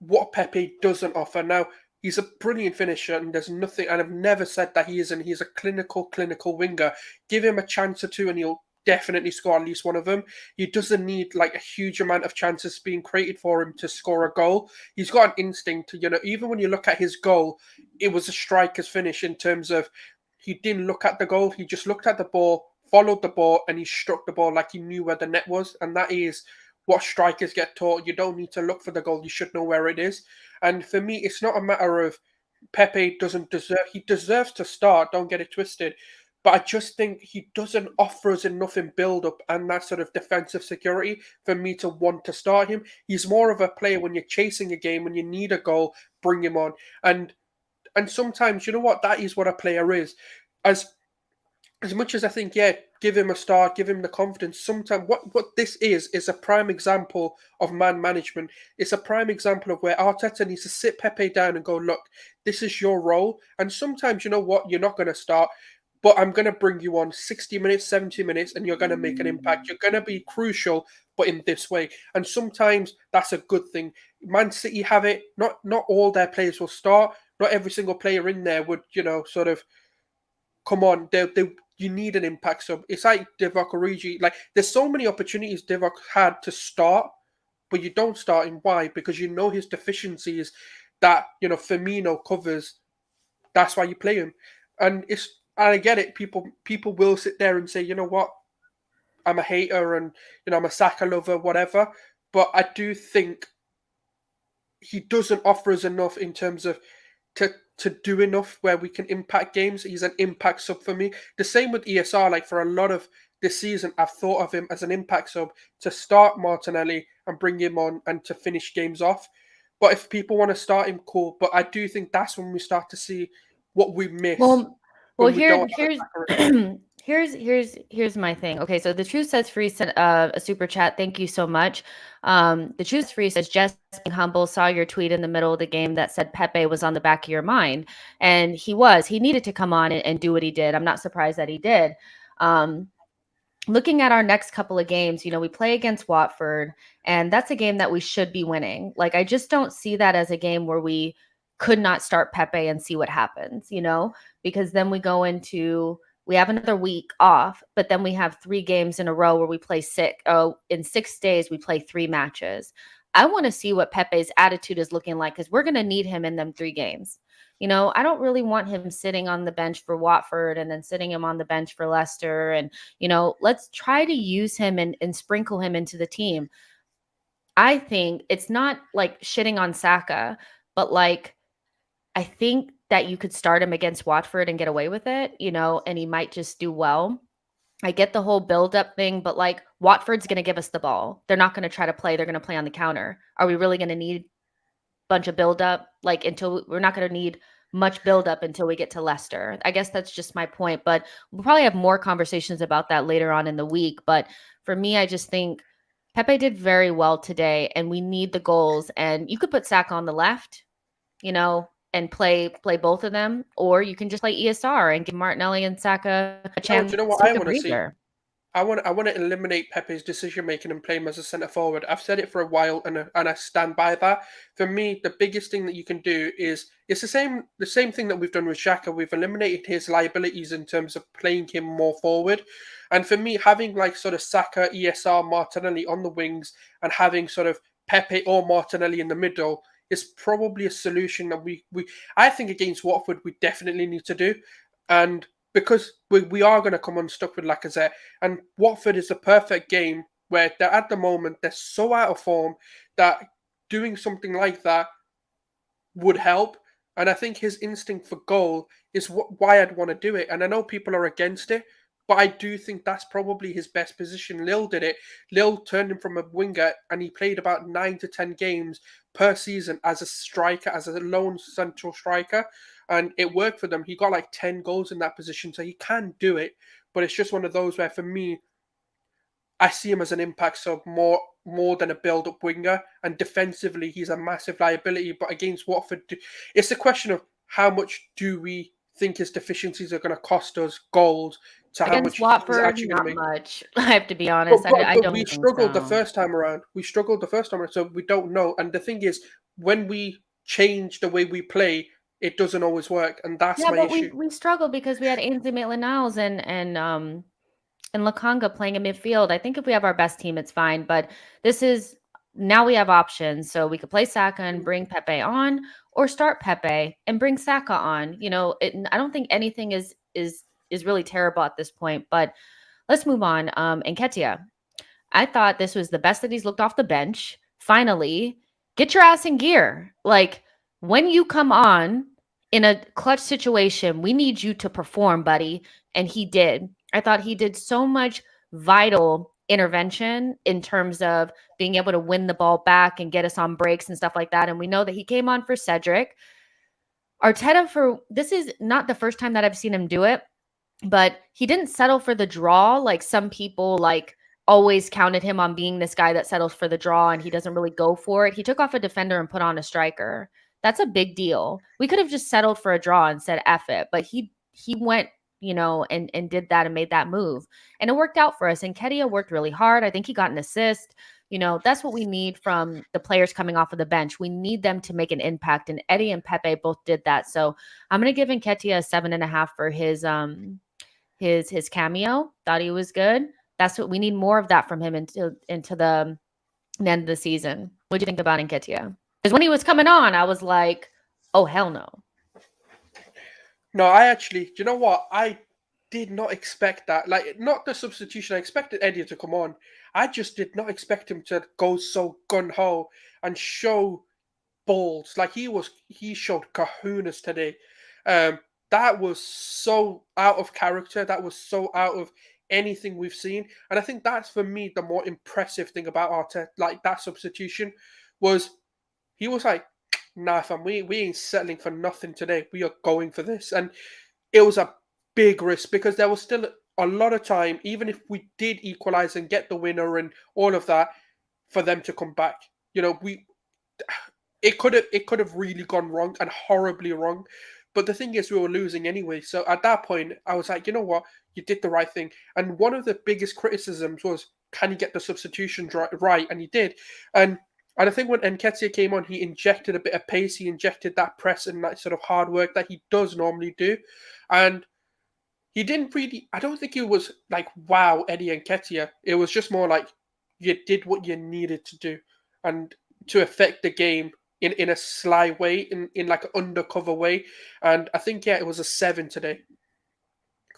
what Pepe doesn't offer. Now, he's a brilliant finisher, and there's nothing, and I've never said that he isn't. He's a clinical winger. Give him a chance or two and he'll definitely score at least one of them. He doesn't need like a huge amount of chances being created for him to score a goal. He's got an instinct to, even when you look at his goal, it was a striker's finish in terms of he didn't look at the goal. He just looked at the ball, followed the ball, and he struck the ball like he knew where the net was. And that is what strikers get taught. You don't need to look for the goal. You should know where it is. And for me, it's not a matter of Pepe he deserves to start. Don't get it twisted. But I just think he doesn't offer us enough in build-up and that sort of defensive security for me to want to start him. He's more of a player when you're chasing a game, when you need a goal, bring him on. And sometimes, you know what? That is what a player is. As much as I think, yeah, give him a start, give him the confidence. Sometimes what this is a prime example of man management. It's a prime example of where Arteta needs to sit Pepe down and go, look, this is your role. And sometimes, you know what? You're not going to start, but I'm going to bring you on 60 minutes, 70 minutes, and you're going to make an impact. You're going to be crucial, but in this way. And sometimes that's a good thing. Man City have it. Not all their players will start. Not every single player in there would, sort of come on. You need an impact sub. It's like Divock Origi. Like, there's so many opportunities Divock had to start, but you don't start him. Why? Because you know his deficiencies that, Firmino covers. That's why you play him. And I get it. People will sit there and say, you know what? I'm a hater and, I'm a Saka lover, whatever. But I do think he doesn't offer us enough in terms of to do enough where we can impact games. He's an impact sub for me. The same with ESR. Like for a lot of this season, I've thought of him as an impact sub to start Martinelli and bring him on and to finish games off. But if people want to start him, cool. But I do think that's when we start to see what we miss. Well, when we here's don't here's my thing. Okay, so the Truth Says Free sent a super chat. Thank you so much. The Truth Says Free says, just being humble, saw your tweet in the middle of the game that said Pepe was on the back of your mind. And he was. He needed to come on and do what he did. I'm not surprised that he did. Looking at our next couple of games, we play against Watford, and that's a game that we should be winning. Like, I just don't see that as a game where we could not start Pepe and see what happens, because then we have another week off, but then we have 3 games in a row where we play in 6 days, we play 3 matches. I want to see what Pepe's attitude is looking like, because we're going to need him in them 3 games. I don't really want him sitting on the bench for Watford and then sitting him on the bench for Leicester. And, let's try to use him and sprinkle him into the team. I think it's not like shitting on Saka, but like, I think that you could start him against Watford and get away with it, and he might just do well. I get the whole build-up thing, but like, Watford's going to give us the ball. They're not going to try to play. They're going to play on the counter. Are we really going to need a bunch of build-up? Like, we're not going to need much build-up until we get to Leicester. I guess that's just my point, but we'll probably have more conversations about that later on in the week. But for me, I just think Pepe did very well today, and we need the goals. And you could put Saka on the left, and play both of them, or you can just play ESR and give Martinelli and Saka a chance. Do you know what I want to see? I want to eliminate Pepe's decision making and play him as a centre forward. I've said it for a while, and I stand by that. For me, the biggest thing that you can do is it's the same thing that we've done with Xhaka. We've eliminated his liabilities in terms of playing him more forward. And for me, having like sort of Saka, ESR, Martinelli on the wings, and having sort of Pepe or Martinelli in the middle is probably a solution that I think against Watford we definitely need to do. And because we are going to come unstuck with Lacazette, and Watford is a perfect game where at the moment they're so out of form that doing something like that would help. And I think his instinct for goal is why I'd want to do it. And I know people are against it, but I do think that's probably his best position. Lille did it. Lille turned him from a winger, and he played about 9 to 10 games per season as a striker, as a lone central striker. And it worked for them. He got like 10 goals in that position, so he can do it. But it's just one of those where, for me, I see him as an impact sub more than a build-up winger. And defensively, he's a massive liability. But against Watford, it's a question of how much do we think his deficiencies are going to cost us goals to how much Watford, he's actually not going to make. Much. I have to be honest. I don't we think struggled so. the first time around. So we don't know. And the thing is, when we change the way we play, it doesn't always work, and that's my issue. We struggled because we had Ainsley Maitland-Niles and Lakanga playing in midfield. I think if we have our best team, it's fine. But now we have options, so we could play Saka and bring Pepe on, or start Pepe and bring Saka on. I don't think anything is really terrible at this point. But let's move on. Nketiah, I thought this was the best that he's looked off the bench. Finally, get your ass in gear. Like, when you come on in a clutch situation, we need you to perform, buddy. And he did. I thought he did so much vital intervention in terms of being able to win the ball back and get us on breaks and stuff like that. And we know that he came on for Cedric. Arteta, this is not the first time that I've seen him do it, but he didn't settle for the draw. Like, some people always counted him on being this guy that settles for the draw and he doesn't really go for it. He took off a defender and put on a striker. That's a big deal. We could have just settled for a draw and said F it, but he went, and did that and made that move. And it worked out for us. And Nketiah worked really hard. I think he got an assist. That's what we need from the players coming off of the bench. We need them to make an impact. And Eddie and Pepe both did that. So I'm going to give Nketiah a 7.5 for his cameo. Thought he was good. That's what we need, more of that from him into the end of the season. What do you think about Nketiah? Because when he was coming on, I was like, oh, hell no. No, I actually, do you know what? I did not expect that. Like, not the substitution. I expected Eddie to come on. I just did not expect him to go so gun-ho and show balls. Like he showed kahunas today. That was so out of character. That was so out of anything we've seen. And I think that's for me the more impressive thing about Arteta, like that substitution, was he was like, nah, fam, we ain't settling for nothing today. We are going for this. And it was a big risk because there was still a lot of time, even if we did equalize and get the winner and all of that, for them to come back. You know, it could have really gone wrong and horribly wrong. But the thing is, we were losing anyway. So at that point, I was like, you know what, you did the right thing. And one of the biggest criticisms was, can you get the substitutions right? And he did. And I think when Nketiah came on, he injected a bit of pace. He injected that press and that sort of hard work that he does normally do. And he didn't really, I don't think it was like, wow, Eddie Nketiah. It was just more like, you did what you needed to do. And to affect the game in a sly way, in like an undercover way. And I think, yeah, it was a 7 today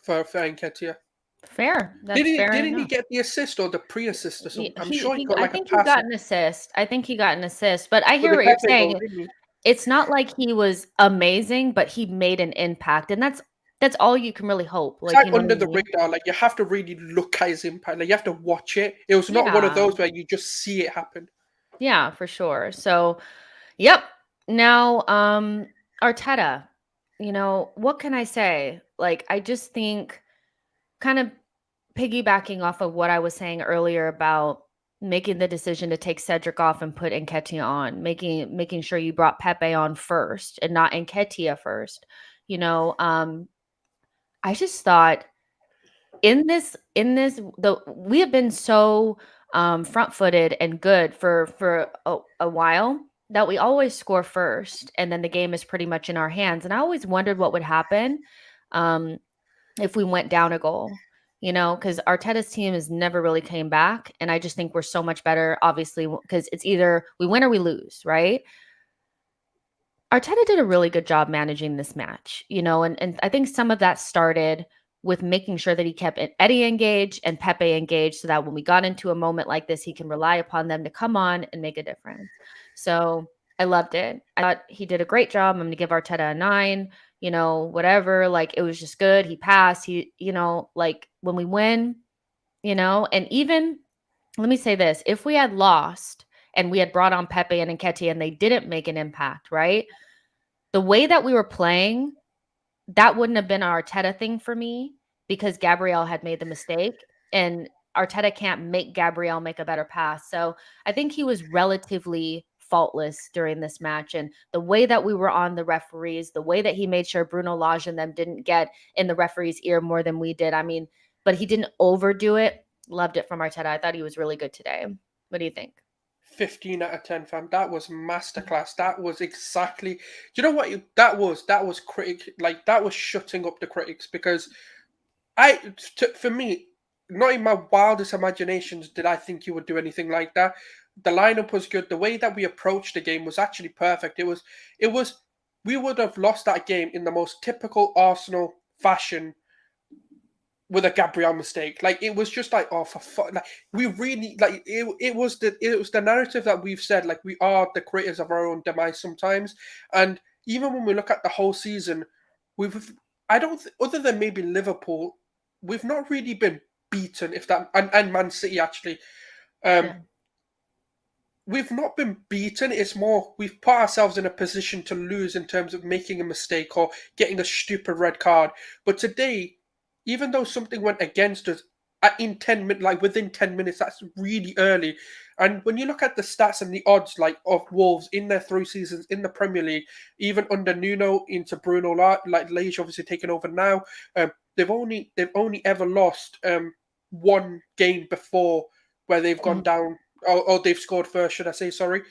for Nketiah. Fair. That's fair Didn't he enough. get the assist or the pre-assist or something? I'm He, sure he got I like think a he pass got an assist. I think he got an assist. But I for hear the what you're Pepe goal, saying. didn't he? It's not like he was amazing, but he made an impact, and that's all you can really hope. It's Like, like you know under what I the mean? radar. Like you have to really look at his impact. Like you have to watch it. It was not one of Yeah. those where you just see it happen. Yeah, for sure. So, yep. Now, Arteta, what can I say? Like, I just think, kind of piggybacking off of what I was saying earlier about making the decision to take Cedric off and put Nketiah on, making sure you brought Pepe on first and not Nketiah first. I just thought we have been so front-footed and good for a while that we always score first, and then the game is pretty much in our hands. And I always wondered what would happen if we went down a goal, because Arteta's team has never really came back, and I just think we're so much better, obviously, because it's either we win or we lose, right? Arteta did a really good job managing this match, and I think some of that started with making sure that he kept Eddie engaged and Pepe engaged so that when we got into a moment like this, he can rely upon them to come on and make a difference. So I loved it. I thought he did a great job. I'm going to give Arteta a 9, whatever. Like, it was just good. He passed. Like, when we win, and even, let me say this, if we had lost and we had brought on Pepe and Nketiah and they didn't make an impact, right? The way that we were playing, that wouldn't have been an Arteta thing for me because Gabriel had made the mistake, and Arteta can't make Gabriel make a better pass. So I think he was relatively faultless during this match. And the way that we were on the referees, the way that he made sure Bruno Lage and them didn't get in the referee's ear more than we did. I mean, but he didn't overdo it. Loved it from Arteta. I thought he was really good today. What do you think? 15 out of 10, fam. That was masterclass. That was exactly. Do you know what that was? That was that was shutting up the critics because for me, not in my wildest imaginations did I think you would do anything like that. The lineup was good. The way that we approached the game was actually perfect. It was. We would have lost that game in the most typical Arsenal fashion with a Gabriel mistake. Like it was just like, oh, for fuck, like we really like it was the narrative that we've said, like we are the creators of our own demise sometimes. And even when we look at the whole season, other than maybe Liverpool, we've not really been beaten, if that and Man City actually. Yeah. We've not been beaten. It's more we've put ourselves in a position to lose in terms of making a mistake or getting a stupid red card. But today, even though something went against us in 10 minutes, like within 10 minutes, that's really early. And when you look at the stats and the odds, like of Wolves in their 3 seasons in the Premier League, even under Nuno into Bruno, like Lage obviously taking over now, they've only ever lost one game before where they've gone down. Or they've scored first, should I say, sorry.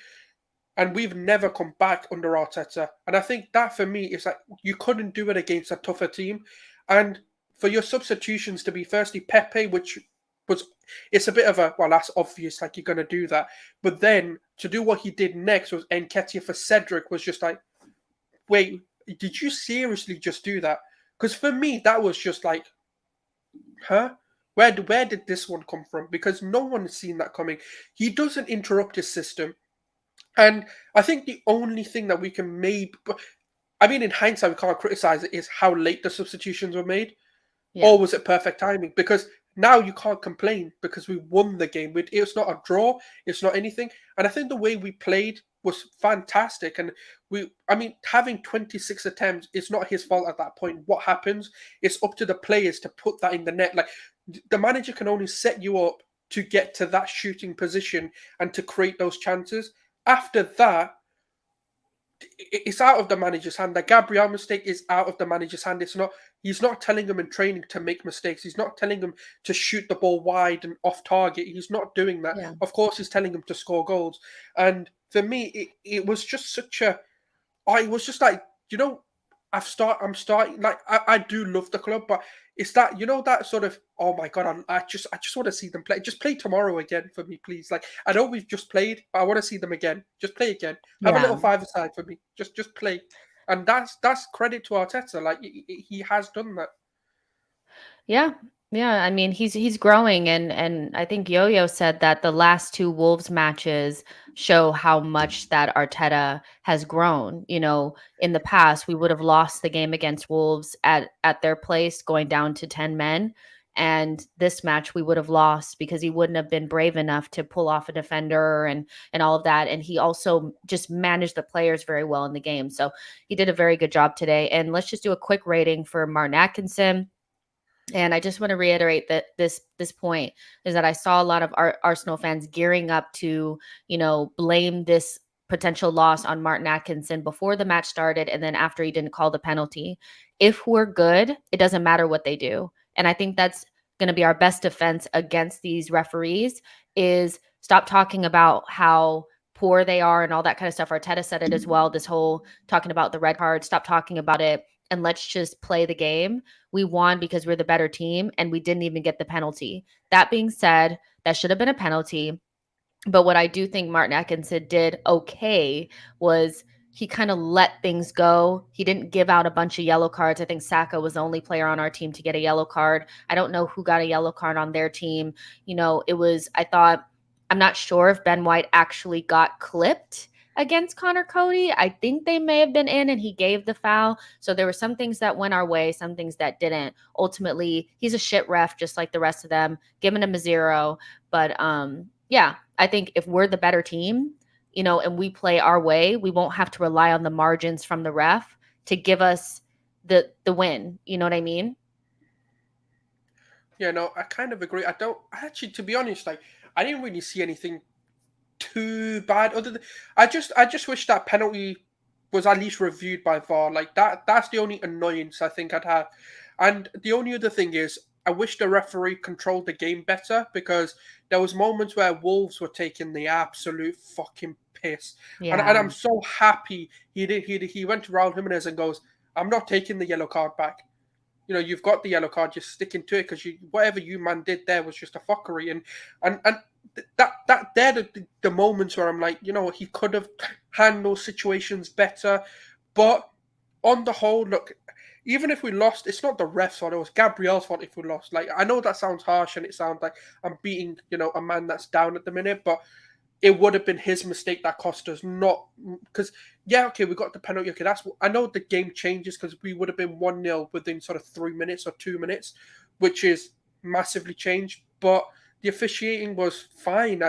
And we've never come back under Arteta. And I think that for me is like you couldn't do it against a tougher team. And for your substitutions to be firstly Pepe, which it's a bit of a, well, that's obvious, like you're going to do that. But then to do what he did next was Nketiah for Cedric was just like, wait, did you seriously just do that? Because for me, that was just like, huh? Where did this one come from? Because no one has seen that coming. He doesn't interrupt his system. And I think the only thing that we can maybe, I mean, in hindsight, we can't criticize it, is how late the substitutions were made. Yeah. Or was it perfect timing? Because now you can't complain because we won the game. It's not a draw. It's not anything. And I think the way we played was fantastic. And I mean, having 26 attempts, it's not his fault at that point. What happens? It's up to the players to put that in the net. Like, the manager can only set you up to get to that shooting position and to create those chances. After that, it's out of the manager's hand. The Gabriel mistake is out of the manager's hand. He's not telling them in training to make mistakes. He's not telling them to shoot the ball wide and off target. He's not doing that. Yeah. Of course, he's telling them to score goals. And for me, it was just such a. I was just like, I'm starting, like, I do love the club, but it's that, that sort of, oh my God, I just want to see them play. Just play tomorrow again for me, please. Like, I know we've just played, but I want to see them again. Just play again. Have a little five-a-side for me. Just play. And that's credit to Arteta. Like, he has done that. Yeah. Yeah, I mean, he's growing, and I think Yo-Yo said that the last two Wolves matches show how much that Arteta has grown. You know, in the past, we would have lost the game against Wolves at their place, going down to 10 men. And this match we would have lost because he wouldn't have been brave enough to pull off a defender and all of that. And he also just managed the players very well in the game. So he did a very good job today. And let's just do a quick rating for Martin Atkinson. And I just want to reiterate that this point is that I saw a lot of Arsenal fans gearing up to, blame this potential loss on Martin Atkinson before the match started and then after he didn't call the penalty. If we're good, it doesn't matter what they do. And I think that's going to be our best defense against these referees is stop talking about how poor they are and all that kind of stuff. Arteta said it as well, this whole talking about the red card, stop talking about it. And let's just play the game. We won because we're the better team and we didn't even get the penalty. That being said, that should have been a penalty. But what I do think Martin Atkinson did okay was he kind of let things go. He didn't give out a bunch of yellow cards. I think Saka was the only player on our team to get a yellow card. I don't know who got a yellow card on their team. I'm not sure if Ben White actually got clipped against Connor Cody. I think they may have been in and he gave the foul. So there were some things that went our way, some things that didn't. Ultimately, he's a shit ref just like the rest of them, giving him a 0. But yeah, I think if we're the better team, and we play our way, we won't have to rely on the margins from the ref to give us the win. You know what I mean? Yeah, no, I kind of agree. To be honest, like, I didn't really see anything too bad. I just wish that penalty was at least reviewed by VAR. Like, that's the only annoyance I think I'd have. And the only other thing is I wish the referee controlled the game better because there was moments where Wolves were taking the absolute fucking piss. Yeah. And I'm so happy he went to Raul Jimenez and goes, I'm not taking the yellow card back. You've got the yellow card, just sticking to it because whatever you man did there was just a fuckery. And they're the moments where I'm like, he could have handled situations better. But on the whole, look, even if we lost, it's not the ref's fault. It was Gabriel's fault if we lost. Like, I know that sounds harsh and it sounds like I'm beating, a man that's down at the minute, but it would have been his mistake that cost us, not because, yeah, okay, we got the penalty. Okay, I know the game changes because we would have been 1-0 within sort of 3 minutes or 2 minutes, which is massively changed. But the officiating was fine.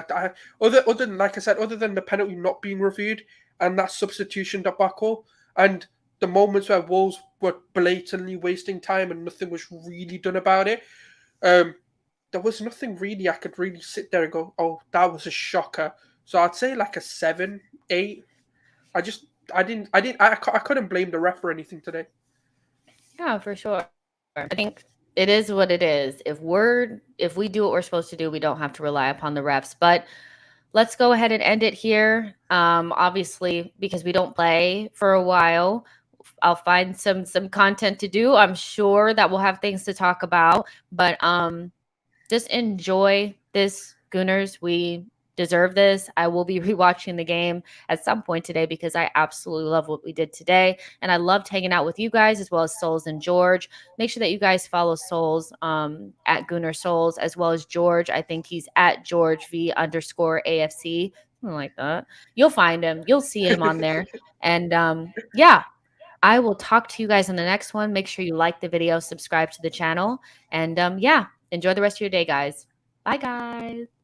Other than, like I said, other than the penalty not being reviewed and that substitution debacle and the moments where Wolves were blatantly wasting time and nothing was really done about it. There was nothing really I could really sit there and go, oh, that was a shocker. So I'd say like a 7, 8. I couldn't blame the ref for anything today. Yeah, for sure. I think it is what it is. If we do what we're supposed to do, we don't have to rely upon the refs. But let's go ahead and end it here. Obviously, because we don't play for a while, I'll find some content to do. I'm sure that we'll have things to talk about. But just enjoy this, Gooners. We deserve this. I will be rewatching the game at some point today because I absolutely love what we did today. And I loved hanging out with you guys as well as Souls and George. Make sure that you guys follow Souls at Gooner Souls as well as George. I think he's at George V_AFC. Something like that. You'll find him. You'll see him on there. And yeah, I will talk to you guys in the next one. Make sure you like the video, subscribe to the channel, and yeah, enjoy the rest of your day, guys. Bye, guys.